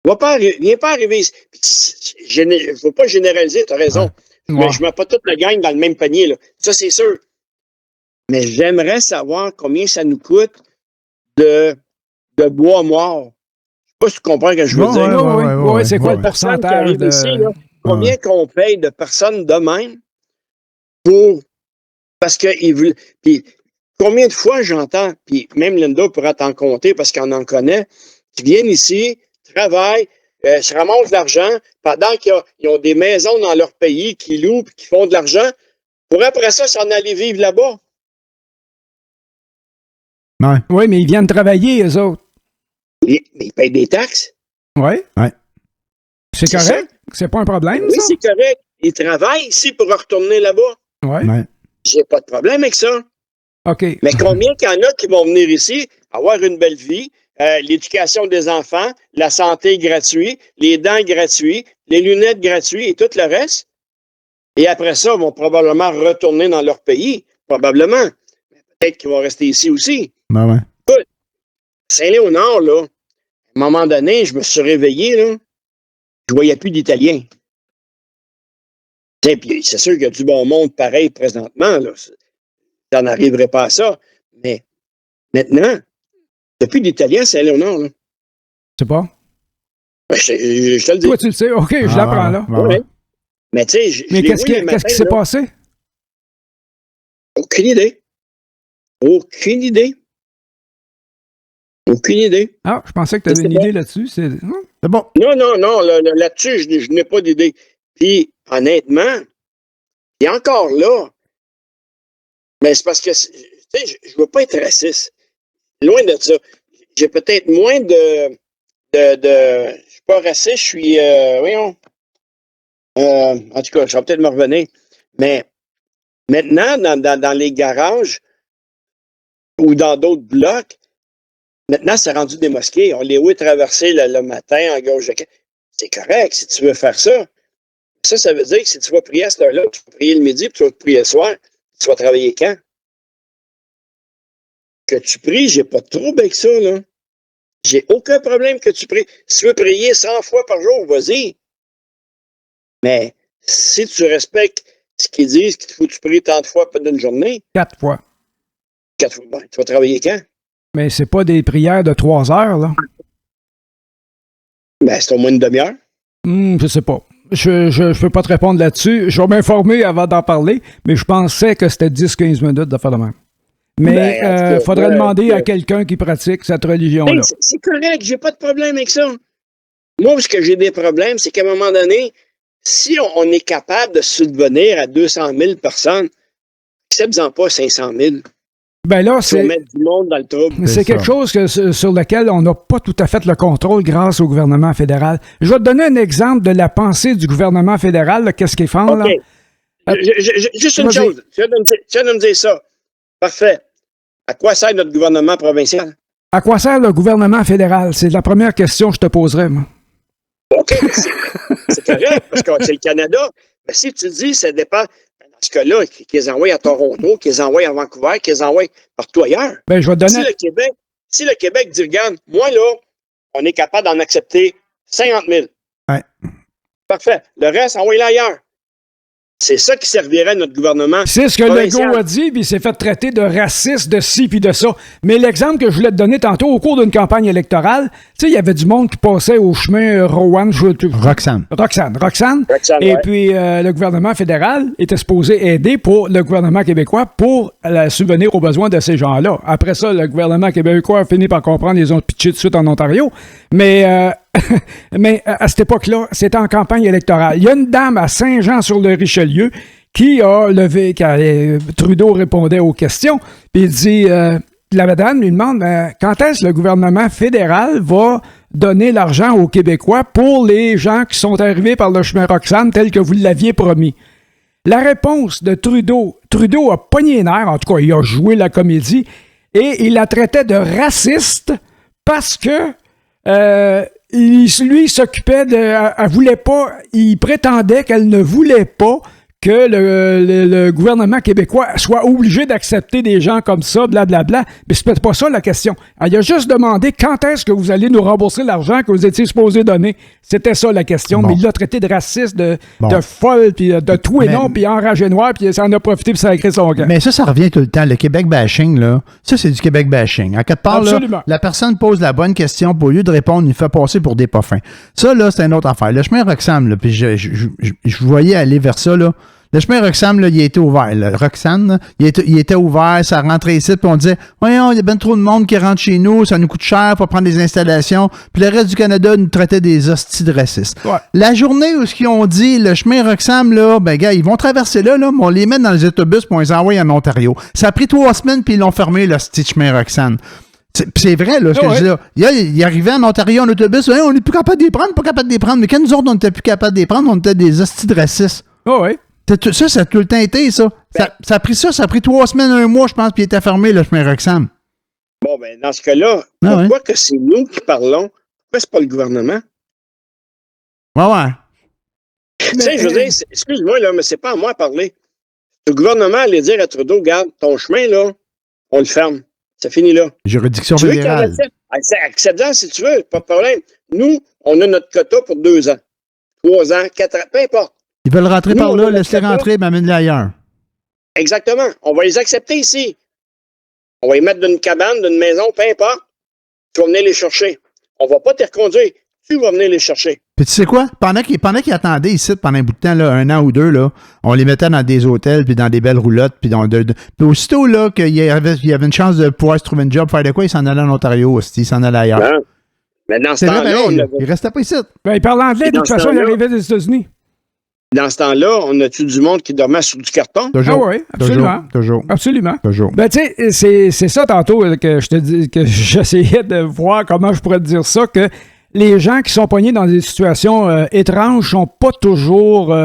Viens pas arriver ici. Je ne veux pas généraliser, tu as raison. Mais je ne mets pas toute la gang dans le même panier, là. Ça, c'est sûr. Mais j'aimerais savoir combien ça nous coûte de bois mort. Je ne sais pas si tu comprends ce que je veux dire. Oui, c'est quoi le pourcentage de... Ici, là, combien qu'on paye de personnes de même pour... Parce qu'ils veulent... Puis, combien de fois j'entends, puis même Linda pourra t'en compter parce qu'on en connaît, qui viennent ici, travaillent, se ramassent de l'argent pendant qu'ils ont des maisons dans leur pays, qui louent puis qui font de l'argent, pour après ça s'en aller vivre là-bas. Ouais. Oui, mais ils viennent travailler, eux autres. Mais ils payent des taxes. Oui. Ouais. C'est correct. C'est pas un problème, oui, ça? Oui, c'est correct. Ils travaillent ici pour retourner là-bas. Oui. Ouais. J'ai pas de problème avec ça. OK. Mais combien qu'il y en a qui vont venir ici, avoir une belle vie, l'éducation des enfants, la santé gratuite, les dents gratuites, les lunettes gratuites et tout le reste. Et après ça, ils vont probablement retourner dans leur pays. Probablement. Peut-être qu'ils vont rester ici aussi. Ben ouais. Écoute, Saint-Léonard, là, à un moment donné, je me suis réveillé, là, je ne voyais plus d'Italiens. Puis c'est sûr qu'il y a du bon monde pareil présentement, là. Ça n'arriverait pas à ça. Mais maintenant, il n'y a plus d'Italiens à Saint-Léonard, là. C'est pas? Je te le dis. Toi, tu le sais. OK, je l'apprends là. Oui. Mais tu sais, mais qu'est-ce qui s'est passé? Aucune idée. Aucune idée. Aucune idée. Ah, je pensais que tu avais une idée là-dessus. C'est bon. Non. Là-dessus, je n'ai pas d'idée. Puis, honnêtement, et encore là, mais c'est parce que, tu sais, je ne veux pas être raciste. Loin de ça. J'ai peut-être moins de je suis pas raciste, je suis, voyons. En tout cas, je vais peut-être me revenir. Mais maintenant, dans les garages ou dans d'autres blocs, maintenant, c'est rendu des mosquées. On les voit traverser le matin en gauche de... C'est correct si tu veux faire ça. Ça veut dire que si tu vas prier à cette heure-là, tu vas prier le midi, puis tu vas prier le soir, tu vas travailler quand? Que tu pries, j'ai pas de trouble avec ça, là. J'ai aucun problème que tu pries. Si tu veux prier 100 fois par jour, vas-y. Mais si tu respectes ce qu'ils disent, qu'il faut que tu pries tant de fois d'une journée. 4 fois. 4 fois. Ben, tu vas travailler quand? Mais c'est pas des prières de 3 heures, là. Ben, c'est au moins une demi-heure. Je sais pas. Je peux pas te répondre là-dessus. Je vais m'informer avant d'en parler, mais je pensais que c'était 10-15 minutes de faire de même. Mais il faudrait demander à quelqu'un qui pratique cette religion-là. C'est correct, j'ai pas de problème avec ça. Moi, ce que j'ai des problèmes, c'est qu'à un moment donné, si on est capable de subvenir à 200 000 personnes, accepte-en pas 500 000. Ben là, c'est mettre du monde dans le trouble. C'est quelque chose sur lequel on n'a pas tout à fait le contrôle grâce au gouvernement fédéral. Je vais te donner un exemple de la pensée du gouvernement fédéral. Qu'est-ce qu'ils font, là? Juste une chose. Tu viens de me dire ça. Parfait. À quoi sert notre gouvernement provincial? À quoi sert le gouvernement fédéral? C'est la première question que je te poserais, moi. OK. C'est correct, parce que c'est le Canada. Mais si tu dis, ça dépend... Dans ce cas-là, qu'ils les envoient à Toronto, qu'ils les envoient à Vancouver, qu'ils les envoient partout ailleurs. Ben, je vais te donner... Si le Québec dit, regarde, moi, là, on est capable d'en accepter 50 000. Ouais. Parfait. Le reste, envoyez-le ailleurs. C'est ça qui servirait à notre gouvernement. C'est ce que Legault a dit, puis il s'est fait traiter de raciste, de ci, puis de ça. Mais l'exemple que je voulais te donner tantôt, au cours d'une campagne électorale, tu sais, il y avait du monde qui passait au chemin Roxane. Et puis, le gouvernement fédéral était supposé aider pour le gouvernement québécois pour subvenir aux besoins de ces gens-là. Après ça, le gouvernement québécois a fini par comprendre, ils ont pitché tout de suite en Ontario. Mais à cette époque-là, c'était en campagne électorale. Il y a une dame à Saint-Jean-sur-le-Richelieu qui a levé, Trudeau répondait aux questions, puis il dit, la madame lui demande, quand est-ce que le gouvernement fédéral va donner l'argent aux Québécois pour les gens qui sont arrivés par le chemin Roxane tel que vous l'aviez promis? La réponse de Trudeau a pogné les nerfs, en tout cas, il a joué la comédie, et il la traitait de raciste parce que lui, il s'occupait elle voulait pas, il prétendait qu'elle ne voulait pas que le gouvernement québécois soit obligé d'accepter des gens comme ça, blablabla. Mais c'est peut-être pas ça la question. Il a juste demandé quand est-ce que vous allez nous rembourser l'argent que vous étiez supposé donner. C'était ça la question. Bon. Mais il l'a traité de raciste, de folle, puis de tout et non, puis enragé noir, puis ça en a profité pour sacrer son camp. Mais ça revient tout le temps. Le Québec bashing, là, ça, c'est du Québec bashing. À quelque part, là, la personne pose la bonne question, puis au lieu de répondre, il fait passer pour des pas fins. Ça, là, c'est une autre affaire. Le chemin Roxane, là, puis je voyais aller vers ça, là. Le chemin Roxane, là, il a été ouvert. Le Roxane, là, il était ouvert, ça rentrait ici, puis on disait, voyons, il y a bien trop de monde qui rentre chez nous, ça nous coûte cher pour prendre des installations, puis le reste du Canada nous traitait des hosties de racistes. Ouais. La journée où ce qu'ils ont dit, le chemin Roxane, là, ben, gars, ils vont traverser là, mais on les met dans les autobus, puis on les envoie en Ontario. Ça a pris 3 semaines, puis ils l'ont fermé, le petit chemin Roxane. C'est vrai, là, ce que je dis là. Il arrivait en Ontario en autobus, on n'est plus capable de les prendre, mais quand nous autres, on n'était plus capable de les prendre, on était des hosties de racistes. Oh, oui. Ça a tout le temps été, ça. Ça a pris 3 semaines, 1 mois, je pense, puis il était fermé, le chemin Roxane. Bon, ben, dans ce cas-là, pourquoi que c'est nous qui parlons? Pourquoi c'est pas le gouvernement? Ouais. Tu sais, je veux dire, excuse-moi, là, mais c'est pas à moi de parler. Le gouvernement allait dire à Trudeau, regarde, ton chemin, là, on le ferme. Ça finit là. Juridiction fédérale. Accepte-en si tu veux, pas de problème. Nous, on a notre quota pour 2 ans, 3 ans, 4 ans, peu importe. Ils veulent rentrer par là, laisse-les rentrer, mais amène-les ailleurs. Exactement. On va les accepter ici. On va les mettre d'une cabane, d'une maison, peu importe. Tu vas venir les chercher. On va pas te reconduire. tu vas venir les chercher. Puis tu sais quoi? Pendant qu'ils attendaient ici, pendant un bout de temps, là, 1 an ou 2, là, on les mettait dans des hôtels, puis dans des belles roulottes, puis puis aussitôt là, qu'il y avait une chance de pouvoir se trouver un job, faire de quoi, ils s'en allaient en Ontario aussi, ils s'en allaient ailleurs. Non. Mais dans ce temps-là, il restait pas ici. Ben, il parlait anglais, de toute façon, il arrivait des États-Unis. Dans ce temps-là, on a-tu du monde qui dormait sur du carton? Toujours. Ah oui, absolument. Toujours. Absolument. Toujours. Ben, tu sais, c'est ça tantôt que je te dis, que j'essayais de voir comment je pourrais te dire ça, que les gens qui sont pognés dans des situations étranges sont pas toujours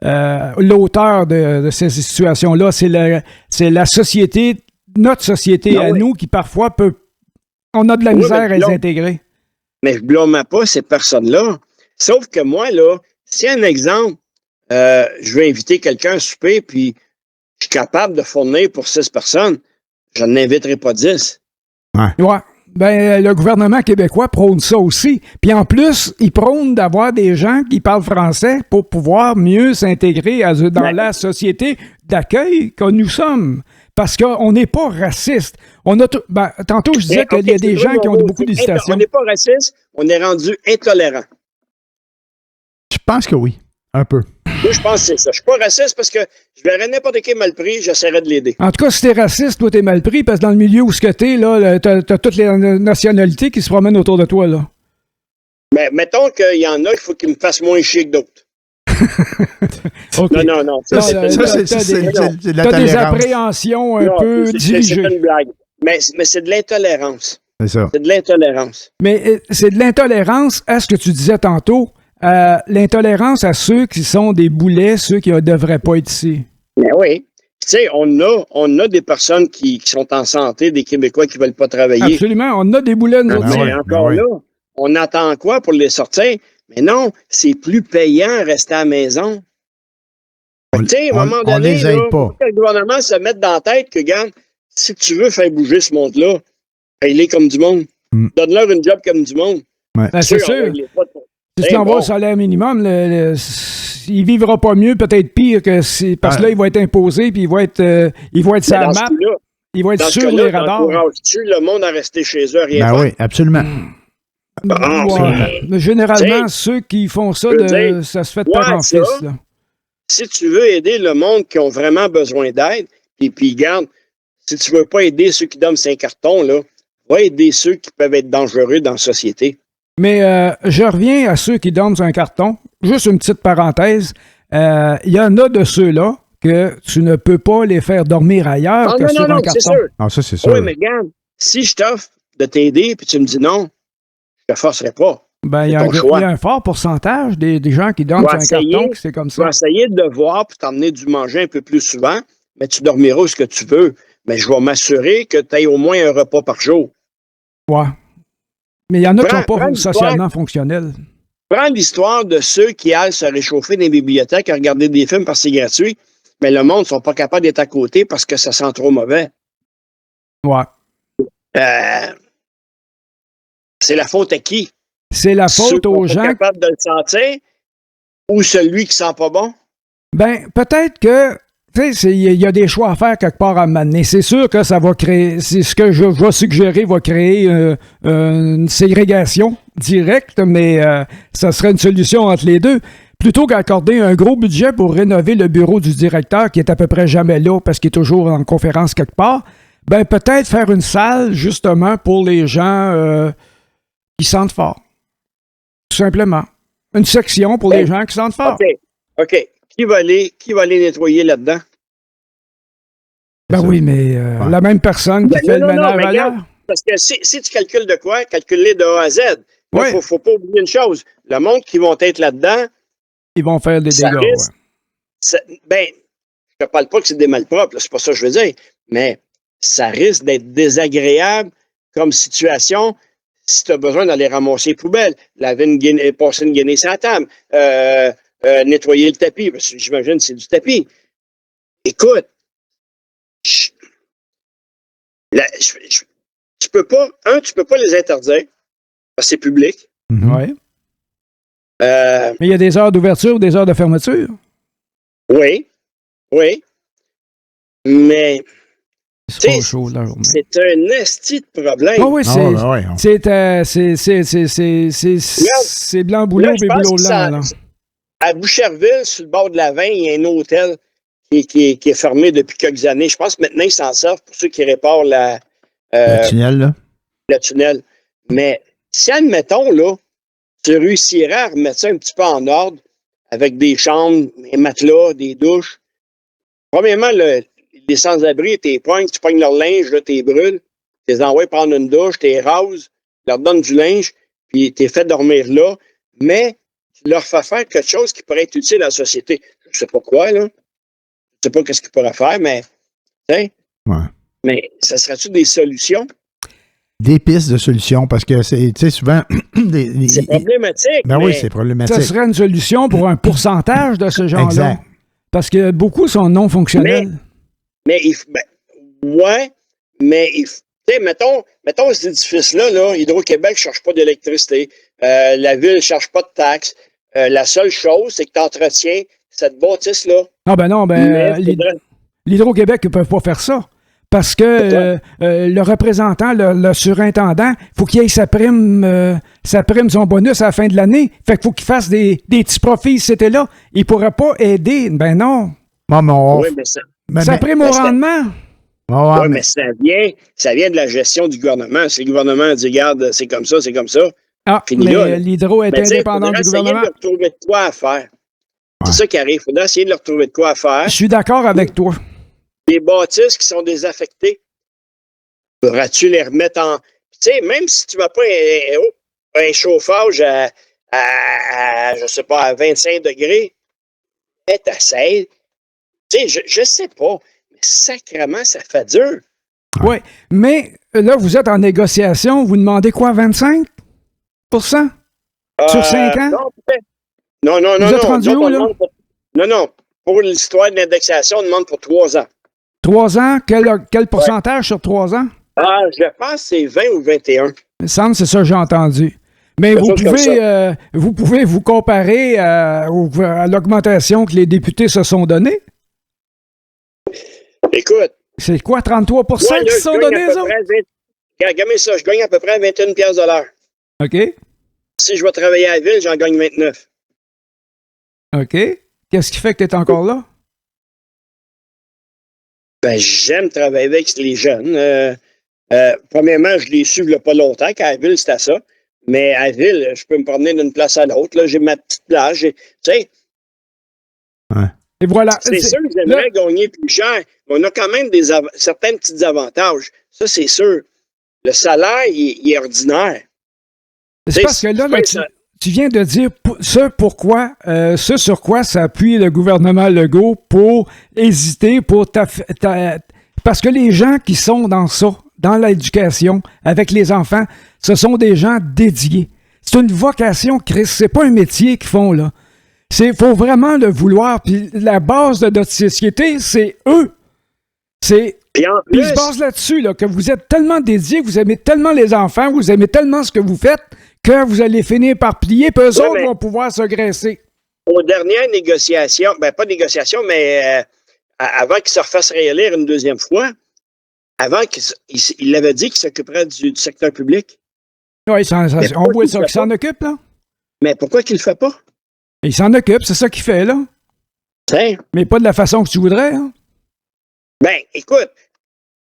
l'auteur de ces situations-là. C'est la société, notre société à nous, qui parfois peut. On a de la misère à les intégrer. Mais je ne blâme pas ces personnes-là. Sauf que moi, là, si un exemple, je veux inviter quelqu'un à souper, puis je suis capable de fournir pour 6 personnes, je n'inviterai pas 10. Ouais. Ben, le gouvernement québécois prône ça aussi. Puis en plus, il prône d'avoir des gens qui parlent français pour pouvoir mieux s'intégrer dans la société d'accueil que nous sommes. Parce qu'on n'est pas raciste. Tantôt, je disais qu'il y a des gens qui ont beaucoup d'hésitation. On n'est pas raciste, on est rendu intolérant. Je pense que oui, un peu. Moi, je pense que c'est ça. Je suis pas raciste parce que je verrais n'importe qui mal pris, j'essaierais de l'aider. En tout cas, si t'es raciste, toi, t'es mal pris, parce que dans le milieu où t'es, là, t'as toutes les nationalités qui se promènent autour de toi, là. Mais mettons qu'il y en a, il faut qu'ils me fassent moins chier que d'autres. Okay. Non. C'est de la t'as des appréhensions un peu dirigées. C'est une blague. Mais c'est de l'intolérance. C'est ça. C'est de l'intolérance. Mais c'est de l'intolérance à ce que tu disais tantôt. L'intolérance à ceux qui sont des boulets, ceux qui ne devraient pas être ici. Ben oui. Tu sais, on a des personnes qui sont en santé, des Québécois qui ne veulent pas travailler. Absolument, on a des boulets, nous autres. Mais encore là, on attend quoi pour les sortir? Mais non, c'est plus payant rester à la maison. Tu sais, à un moment donné, les aide pas. Le gouvernement se mette dans la tête que, regarde, si tu veux faire bouger ce monde-là, paye-les comme du monde. Donne-leur une job comme du monde. Ouais. Ben, c'est sûr. Si tu envoies le salaire minimum, il vivra pas mieux, peut-être pire que parce que là, il va être imposé, puis il va être sur la map. Il va être sur les radars. Encourages-tu le monde à rester chez eux, à rien faire? Oui, absolument. Mais généralement, ceux qui font ça, ça se fait de père en fils. Là. Si tu veux aider le monde qui ont vraiment besoin d'aide, puis regarde, si tu veux pas aider ceux qui donnent 5 cartons, là, va aider ceux qui peuvent être dangereux dans la société. Mais je reviens à ceux qui donnent un carton. Juste une petite parenthèse. Il y en a de ceux-là que tu ne peux pas les faire dormir ailleurs que sur un carton. C'est sûr. Non, ça, c'est sûr. Oui, mais regarde, si je t'offre de t'aider puis tu me dis non, je te forcerai pas. Ben, il y a un fort pourcentage des gens qui donnent un carton, c'est comme ça. Je vais essayer de voir pour t'emmener du manger un peu plus souvent, mais tu dormiras où ce que tu veux. Mais je vais m'assurer que tu aies au moins un repas par jour. Ouais. Mais il y en a qui ne sont pas socialement fonctionnels. Prends l'histoire de ceux qui allent se réchauffer dans les bibliothèques à regarder des films parce que c'est gratuit, mais le monde ne sont pas capables d'être à côté parce que ça sent trop mauvais. Ouais. C'est la faute à qui? C'est la faute aux gens. Capables de le sentir ou celui qui sent pas bon? Ben, peut-être que il y a des choix à faire quelque part à m'amener. C'est sûr que ça va créer, c'est ce que je vais suggérer, va créer une ségrégation directe, mais ça serait une solution entre les deux. Plutôt qu'accorder un gros budget pour rénover le bureau du directeur qui est à peu près jamais là parce qu'il est toujours en conférence quelque part, ben peut-être faire une salle justement pour les gens qui sentent fort. Tout simplement. Une section pour les gens qui sentent fort. OK. Qui va aller nettoyer là-dedans? Ben oui, mais la même personne qui fait le ménage ailleurs. Parce que si tu calcules de quoi, calculer de A à Z. Il ne faut pas oublier une chose. Le monde qui vont être là-dedans, ils vont faire des dégâts. Je ne parle pas que c'est des malpropres, c'est pas ça que je veux dire, mais ça risque d'être désagréable comme situation si tu as besoin d'aller ramasser les poubelles, passer une guinée sur la table, nettoyer le tapis, parce que j'imagine que c'est du tapis. Écoute, tu peux pas les interdire, parce que c'est public. Oui. Mais il y a des heures d'ouverture, des heures de fermeture. Oui. Mais C'est pas chaud la journée. C'est un esti de problème. Ah oui, c'est blanc boulot et boulot blanc. Là. À Boucherville, sur le bord de la Vin, il y a un hôtel qui est fermé depuis quelques années. Je pense que maintenant, ils s'en servent pour ceux qui réparent le tunnel, là. Le tunnel. Mais si, admettons, là, tu réussirais à remettre ça un petit peu en ordre avec des chambres, des matelas, des douches. Premièrement, les sans-abri, tu pognes leur linge, tu les brûles, tu les envoies prendre une douche, tu les rases, tu leur donnes du linge, puis tu les fais dormir là, mais tu leur fais faire quelque chose qui pourrait être utile à la société. Je ne sais pas quoi, là. Je ne sais pas ce qu'ils pourraient faire, mais, mais ça serait-tu des solutions? Des pistes de solutions, parce que c'est, tu sais, souvent... c'est problématique. Ben oui, c'est problématique. Ça serait une solution pour un pourcentage de ce genre-là. Exact. Parce que beaucoup sont non fonctionnels. Mais tu sais, mettons cet édifice-là, là, Hydro-Québec ne cherche pas d'électricité. La ville ne cherche pas de taxes. La seule chose, c'est que tu entretiens cette bâtisse-là. Ah ben non, l'Hydro-Québec ne peuvent pas faire ça. Parce que le représentant, le surintendant, il faut qu'il ait sa prime, son bonus à la fin de l'année. Fait qu'il faut qu'il fasse des petits profits, c'était là. Il ne pourra pas aider. Ben non. Oui, mais ça prime au rendement. Oui, mais ça vient de la gestion du gouvernement. Si le gouvernement dit, regarde, c'est comme ça. Ah, mais là, l'hydro est indépendant du gouvernement. Il faudrait essayer de leur trouver de quoi à faire. C'est ça qui arrive. Il faudrait essayer de leur trouver de quoi à faire. Je suis d'accord avec toi. Les bâtisses qui sont désaffectées, pourras-tu les remettre en... Tu sais, même si tu ne vas pas un chauffage à je sais pas, à 25 degrés, t'essayes. Tu sais, je sais pas. Mais sacrément, ça fait dur. Oui, mais là, vous êtes en négociation. Vous demandez quoi, 25 sur 5 ans? Non. Vous êtes rendu où, là? Non. Pour l'histoire de l'indexation, on demande pour 3 ans. 3 ans? Quel pourcentage sur 3 ans? Je pense que c'est 20 ou 21. Il me semble que c'est ça que j'ai entendu. Mais vous pouvez vous comparer à l'augmentation que les députés se sont donnée? Écoute. C'est quoi, 33 qui se sont donnés, ça? Regardez ça, je gagne à peu près 21 piastres de l'heure. OK. Si je vais travailler à la ville, j'en gagne 29. OK. Qu'est-ce qui fait que tu es encore là? Ben, j'aime travailler avec les jeunes. Premièrement, je l'ai su il n'y a pas longtemps qu'à la ville, c'était ça. Mais à la ville, je peux me promener d'une place à l'autre. Là, j'ai ma petite plage. Tu sais. Ouais. Et voilà. C'est sûr que j'aimerais gagner plus cher. Mais on a quand même certains petits avantages. Ça, c'est sûr. Le salaire, il est ordinaire. C'est parce que là, tu viens de dire ce sur quoi s'appuie le gouvernement Legault pour hésiter, parce que les gens qui sont dans l'éducation, avec les enfants, ce sont des gens dédiés. C'est une vocation, Chris. C'est pas un métier qu'ils font, là. Faut vraiment le vouloir. Puis la base de notre société, c'est eux. Puis ils se basent là-dessus, là, que vous êtes tellement dédiés, vous aimez tellement les enfants, vous aimez tellement ce que vous faites, que vous allez finir par plier, puis eux autres vont pouvoir se graisser. Aux dernières négociations, pas négociations, mais avant qu'il se refasse réélire une deuxième fois, avant il avait dit qu'il s'occuperait du secteur public. Oui, on voit ça, qu'il s'en occupe, là. Mais pourquoi qu'il le fait pas? Il s'en occupe, c'est ça qu'il fait, là. T'sais? Mais pas de la façon que tu voudrais, hein? Ben, écoute,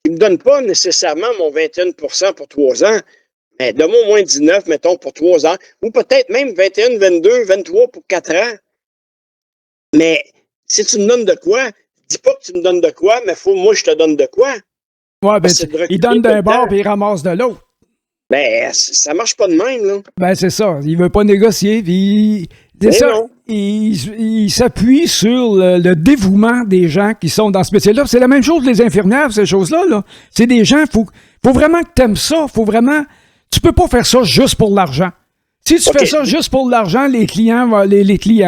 il ne me donne pas nécessairement mon 21 pour 3 ans, mais donne-moi au moins 19, mettons, pour 3 ans, ou peut-être même 21, 22, 23 pour 4 ans. Mais si tu me donnes de quoi, dis pas que tu me donnes de quoi, mais moi, je te donne de quoi. Ouais, ben, il donne d'un bord et il ramasse de l'autre. Ben, ça marche pas de même, là. Ben, c'est ça. Il veut pas négocier, puis il s'appuie sur le dévouement des gens qui sont dans ce métier-là. C'est la même chose que les infirmières, ces choses-là, là. C'est des gens, faut vraiment que t'aimes ça. Faut vraiment... Tu peux pas faire ça juste pour l'argent. Si tu fais ça juste pour l'argent, les clients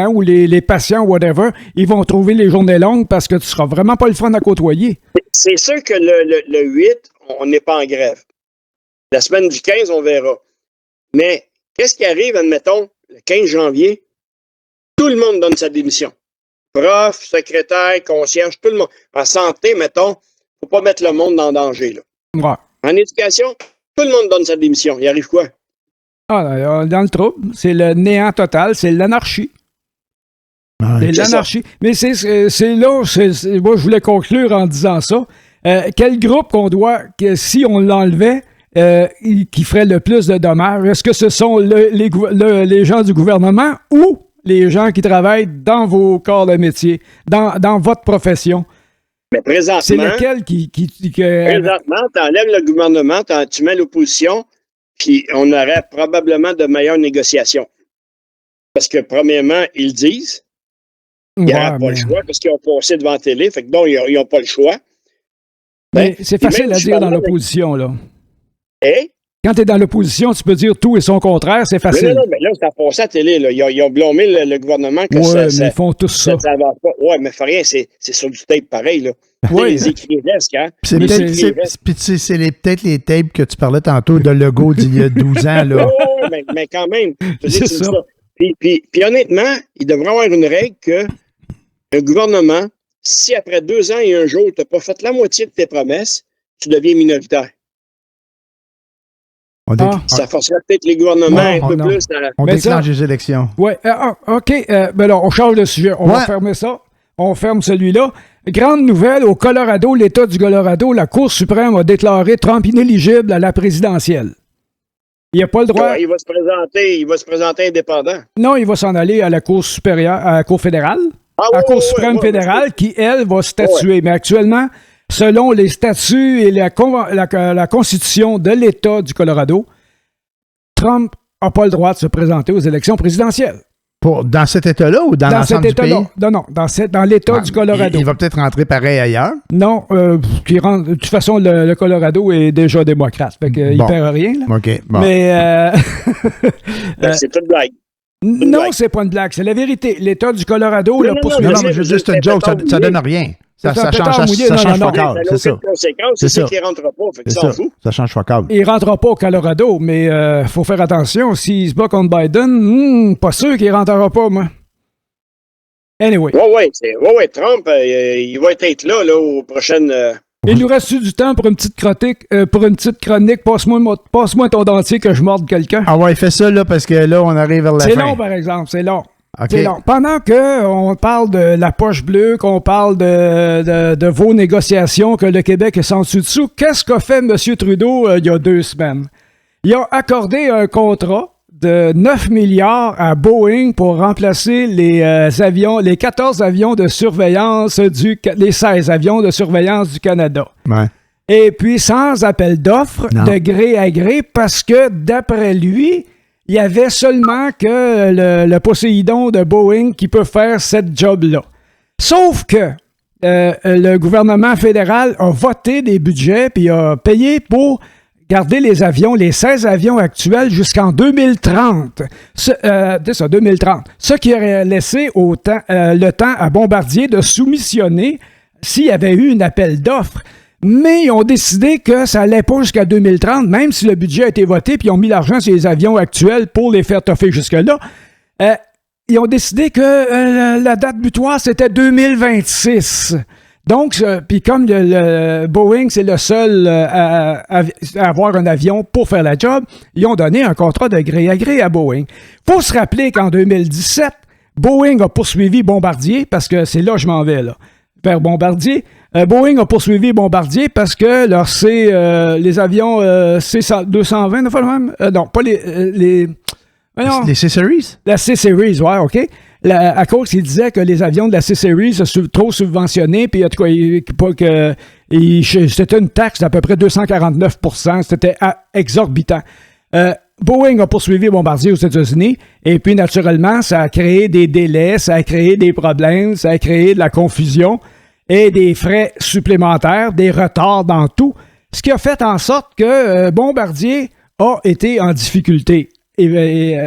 ou les patients, whatever, ils vont trouver les journées longues parce que tu seras vraiment pas le fun à côtoyer. C'est sûr que le 8, on n'est pas en grève. La semaine du 15, on verra. Mais qu'est-ce qui arrive, admettons, le 15 janvier? Tout le monde donne sa démission. Prof, secrétaire, concierge, tout le monde. En santé, mettons, faut pas mettre le monde en danger. Là. Ouais. En éducation, tout le monde donne sa démission. Il arrive quoi? Ah, dans le trouble. C'est le néant total. C'est l'anarchie. Ouais, c'est l'anarchie. Ça. Mais c'est là, moi, je voulais conclure en disant ça. Quel groupe si on l'enlevait, qui ferait le plus de dommages? Est-ce que ce sont les gens du gouvernement ou les gens qui travaillent dans vos corps de métier, dans votre profession? Mais présentement, c'est lequel présentement, tu enlèves le gouvernement, tu mets l'opposition, puis on aurait probablement de meilleures négociations. Parce que, premièrement, ils disent, ils n'auront pas le choix, parce qu'ils ont passé devant la télé, fait que donc, ils n'ont pas le choix. Mais c'est facile à dire dans l'opposition, là. Eh? Quand tu es dans l'opposition, tu peux dire tout et son contraire, c'est facile. Non, mais là, ça a passé à la télé. Là. Ils ont blâmé le gouvernement que mais ils font tous ça. Oui, mais rien, c'est sur du tape pareil. Là. Oui. Les écrits restent, hein? C'est peut-être les tapes que tu parlais tantôt de Legault d'il y a 12 ans. Là. Oui, mais quand même. C'est ça. Puis honnêtement, il devrait y avoir une règle que le gouvernement, si après 2 ans et 1 jour, tu n'as pas fait la moitié de tes promesses, tu deviens minoritaire. Ça forcerait peut-être les gouvernements un peu plus. On déclenche les élections. Oui, OK. Ben là, on change de sujet. On va fermer ça. On ferme celui-là. Grande nouvelle, au Colorado, l'État du Colorado, la Cour suprême a déclaré Trump inéligible à la présidentielle. Il n'a pas le droit. Il va se présenter indépendant. Non, il va s'en aller à la Cour supérieure, à la Cour fédérale. À la Cour suprême fédérale, qui, elle, va statuer. Mais actuellement, selon les statuts et la Constitution de l'État du Colorado, Trump n'a pas le droit de se présenter aux élections présidentielles. Dans cet État-là ou dans l'ensemble du pays? Non, dans l'État du Colorado. Il va peut-être rentrer pareil ailleurs? Non, de toute façon, le Colorado est déjà démocrate. Fait qu'il ne perd rien. Là. OK, bon. Mais... c'est une blague. Non, c'est pas une blague, c'est la vérité. L'État du Colorado... Non, mais je veux juste un joke, ça donne rien. Ça change focal. C'est ça qui ne rentre pas. Fait que ça s'en fout. Ça change focal. Il ne rentrera pas au Colorado, mais il faut faire attention. S'il se bat contre Biden, pas sûr qu'il ne rentrera pas, moi. Anyway. Oui, Trump, il va être là aux prochaines... Il nous reste du temps pour une petite chronique. Passe-moi ton dentier que je morde quelqu'un. Ah ouais, fais ça là, parce que là, on arrive vers la fin. C'est long, par exemple, c'est long. Okay. C'est long. Pendant qu'on parle de la poche bleue, qu'on parle de vos négociations, que le Québec est sans dessus-dessous, qu'est-ce qu'a fait M. Trudeau il y a 2 semaines? Il a accordé un contrat de 9 milliards à Boeing pour remplacer les 14 avions de surveillance les 16 avions de surveillance du Canada. Ouais. Et puis, sans appel d'offres, de gré à gré, parce que, d'après lui, il y avait seulement que le Poséidon de Boeing qui peut faire cette job-là. Sauf que le gouvernement fédéral a voté des budgets puis a payé pour garder les avions, les 16 avions actuels jusqu'en 2030. 2030. Ce qui aurait laissé le temps à Bombardier de soumissionner s'il y avait eu un appel d'offres. Mais ils ont décidé que ça n'allait pas jusqu'à 2030, même si le budget a été voté, puis ils ont mis l'argent sur les avions actuels pour les faire toffer jusque-là. Ils ont décidé que la date butoir, c'était 2026. Donc, puis comme le Boeing, c'est le seul à avoir un avion pour faire la job, ils ont donné un contrat de gré à gré à Boeing. Faut se rappeler qu'en 2017, Boeing a poursuivi Bombardier, parce que c'est là que je m'en vais, là, vers Bombardier. Boeing a poursuivi Bombardier parce que les avions C-220, non, pas les C-Series? La C-Series, ouais, OK. À cause qu'il disait que les avions de la C-Series sont trop subventionnés, puis en tout cas, c'était une taxe d'à peu près 249 %. C'était exorbitant. Boeing a poursuivi Bombardier aux États-Unis, et puis naturellement, ça a créé des délais, ça a créé des problèmes, ça a créé de la confusion et des frais supplémentaires, des retards dans tout, ce qui a fait en sorte que Bombardier a été en difficulté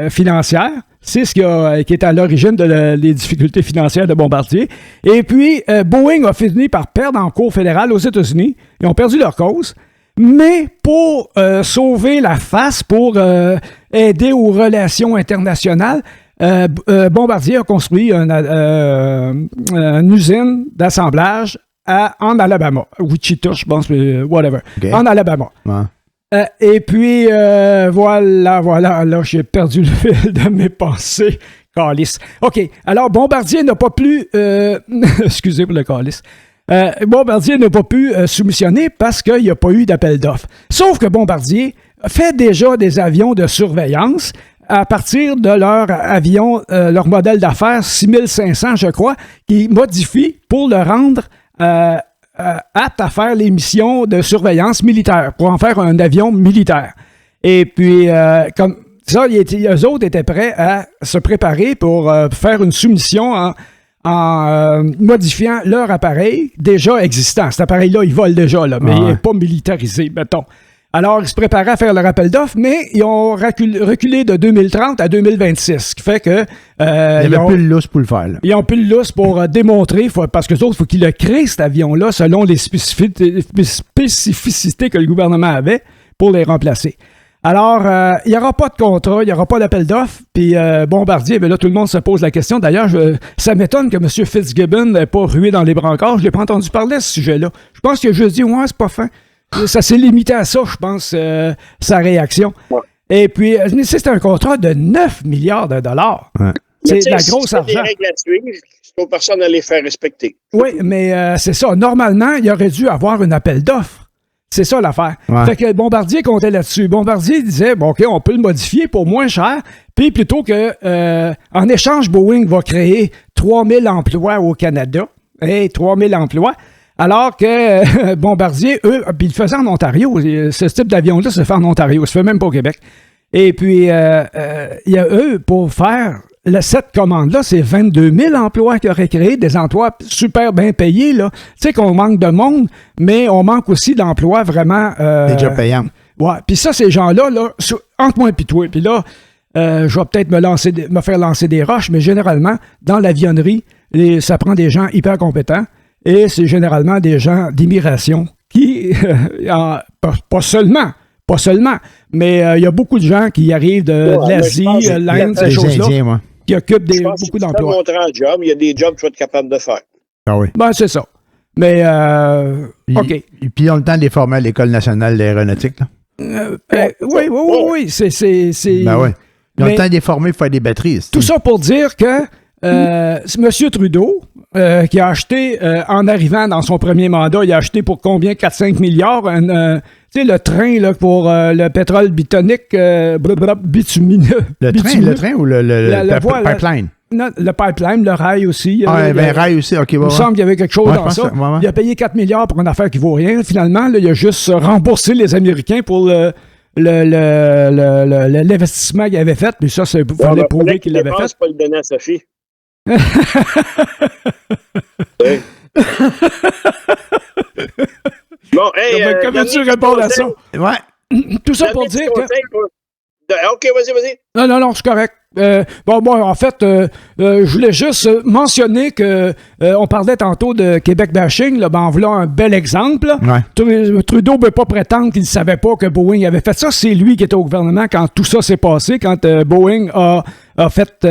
financière. C'est ce qui est à l'origine des difficultés financières de Bombardier. Et puis, Boeing a fini par perdre en cour fédérale aux États-Unis. Ils ont perdu leur cause. Mais pour sauver la face, pour aider aux relations internationales, Bombardier a construit une usine d'assemblage en Alabama. Wichita, je pense, mais whatever. Okay. En Alabama. Ouais. Et puis, voilà, là, j'ai perdu le fil de mes pensées. Calice. OK. Alors, Bombardier n'a pas pu... excusez pour le calice. Bombardier n'a pas pu soumissionner parce qu'il n'y a pas eu d'appel d'offres. Sauf que Bombardier fait déjà des avions de surveillance à partir de leur avion, leur modèle d'affaires 6500, je crois, qui modifie pour le rendre apte à faire les missions de surveillance militaire, pour en faire un avion militaire. Et puis, comme ça, eux autres étaient prêts à se préparer pour faire une soumission en modifiant leur appareil déjà existant. Cet appareil-là, il vole déjà, là, mais il n'est pas militarisé, mettons. Alors, ils se préparaient à faire leur appel d'offres, mais ils ont reculé de 2030 à 2026, ce qui fait que... il n'y avait plus le lousse pour le faire. Là. Ils n'ont plus le lousse pour démontrer, parce que autres, il faut qu'ils le créent, cet avion-là, selon les spécificités que le gouvernement avait pour les remplacer. Alors, il n'y aura pas de contrat, il n'y aura pas d'appel d'offres, puis Bombardier, bien là, tout le monde se pose la question. D'ailleurs, ça m'étonne que M. Fitzgibbon n'ait pas rué dans les brancards. Je ne l'ai pas entendu parler de ce sujet-là. Je pense qu'il a juste dit, ouais, c'est pas fin. Ça s'est limité à ça, je pense, sa réaction. Ouais. Et puis, c'est un contrat de 9 milliards de dollars. Ouais. C'est de la grosse argent. Des règles à suivre, c'est aux personnes à les faire respecter. Oui, mais c'est ça. Normalement, il aurait dû avoir un appel d'offres. C'est ça l'affaire. Ouais. Fait que Bombardier comptait là-dessus. Bombardier disait, bon, OK, on peut le modifier pour moins cher, puis plutôt que, en échange, Boeing va créer 3000 emplois au Canada. 3000 emplois. Alors que Bombardier, eux, puis ils le faisaient en Ontario. Ce type d'avion-là se fait en Ontario. Ça se fait même pas au Québec. Et puis, il y a eux, pour faire cette commande-là, c'est 22 000 emplois qu'ils auraient créés, des emplois super bien payés, là. Tu sais qu'on manque de monde, mais on manque aussi d'emplois vraiment... déjà payants. Ouais. Puis ça, ces gens-là, là, entre moi et toi, puis là, je vais peut-être me faire lancer des roches, mais généralement, dans l'avionnnerie, ça prend des gens hyper compétents. Et c'est généralement des gens d'immigration qui, pas seulement, mais il y a beaucoup de gens qui arrivent de l'Asie, l'Inde, ces choses-là, qui occupent beaucoup d'emplois. Pour montrer un job, il y a des jobs que tu vas être capable de faire. Ah oui. Ben, c'est ça. Mais, OK. Et puis, ils ont le temps de les former à l'École nationale d'aéronautique, là. Oui. C'est... Ben oui. Ils ont le temps de les former pour faire des batteries. Tout ça pour dire que M. Trudeau, qui a acheté, en arrivant dans son premier mandat, il a acheté pour combien? 4-5 milliards? Tu sais, le train là, pour le pétrole bitonique bitumineux. Le train ou le pipeline? Non, le pipeline, le rail aussi. Rail aussi, OK. Il me semble qu'il y avait quelque chose dans ça. Il a payé 4 milliards pour une affaire qui vaut rien. Finalement, là, il a juste remboursé les Américains pour l'investissement qu'il avait fait. Puis ça, il fallait prouver qu'il l'avait fait. Je pas le donner à Sophie. Bon, hey, comment tu réponds à ça? Ouais. Tout ça pour dire que... OK, vas-y. Non, c'est correct. En fait, je voulais juste mentionner que on parlait tantôt de Québec bashing, là, en voulant un bel exemple. Ouais. Trudeau ne peut pas prétendre qu'il ne savait pas que Boeing avait fait ça. C'est lui qui était au gouvernement quand tout ça s'est passé, quand Boeing a fait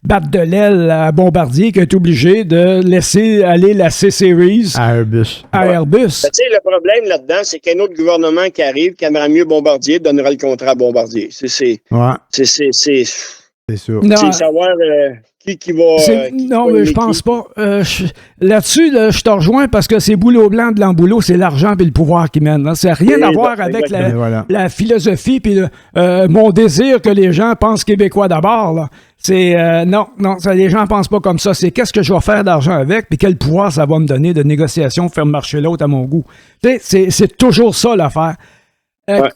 battre de l'aile à Bombardier, qui a été obligé de laisser aller la C-Series à Airbus. Tu sais, le problème là-dedans, c'est qu'un autre gouvernement qui arrive, qui aimerait mieux Bombardier, donnera le contrat à Bombardier. C'est sûr. C'est savoir qui va... non, mais je pense pas. Là-dessus, je te rejoins parce que c'est boulot blanc de l'emboulot, c'est l'argent et le pouvoir qui mène. Hein. Ça n'a rien à voir avec la philosophie puis mon désir que les gens pensent québécois d'abord. Là. C'est non, les gens ne pensent pas comme ça. C'est qu'est-ce que je vais faire d'argent avec puis quel pouvoir ça va me donner de négociation, faire marcher l'autre à mon goût. C'est toujours ça l'affaire.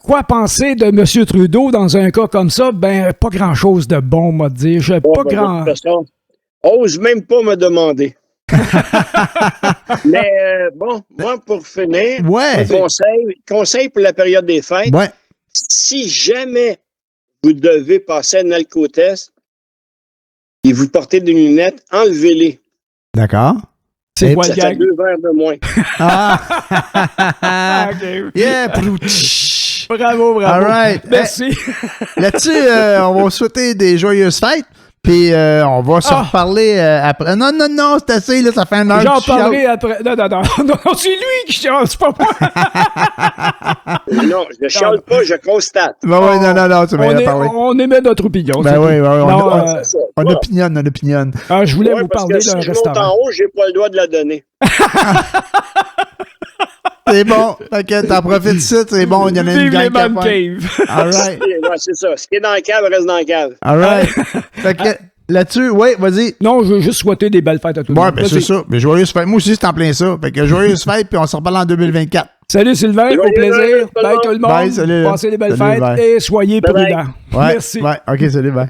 Quoi penser de M. Trudeau dans un cas comme ça? Ben, pas grand-chose de bon, m'a dit. De toute façon, ose même pas me demander. Mais bon, moi, pour finir, conseil pour la période des fêtes, si jamais vous devez passer un alcotest et vous portez des lunettes, enlevez-les. D'accord. C'est quoi ça fait 2 verres de moins. Okay. Yeah, bravo. All right. Merci. Là-dessus, on va vous souhaiter des joyeuses fêtes. Puis on va se reparler après. Non, c'est assez, là, ça fait un heure. J'en parlerai après. Non, c'est lui qui chiale, c'est pas moi. Non, je ne chiale pas, je constate. Ben oui, non, tu m'as parlé. On émet notre opinion. Ben oui, on opinionne. Je voulais vous parler d'un restaurant. Si je monte en haut, j'ai pas le droit de la donner. C'est bon. Fait t'en profites de ça, c'est bon. Il y en a une gang qui a cave. All right. C'est ça. Ce qui est dans la cave reste dans la cave. All right. Fait que là-dessus, oui, vas-y. Non, je veux juste souhaiter des belles fêtes à tout le monde. Ouais, ben c'est ça. Mais joyeuses fêtes. Moi aussi, c'est en plein ça. Fait que joyeuses fêtes, puis on se reparle en 2024. Salut Sylvain, au plaisir. Bye tout le monde. Bye, salut. Passez des belles fêtes et soyez prudents. Ouais, merci. Ouais, OK, salut, bye.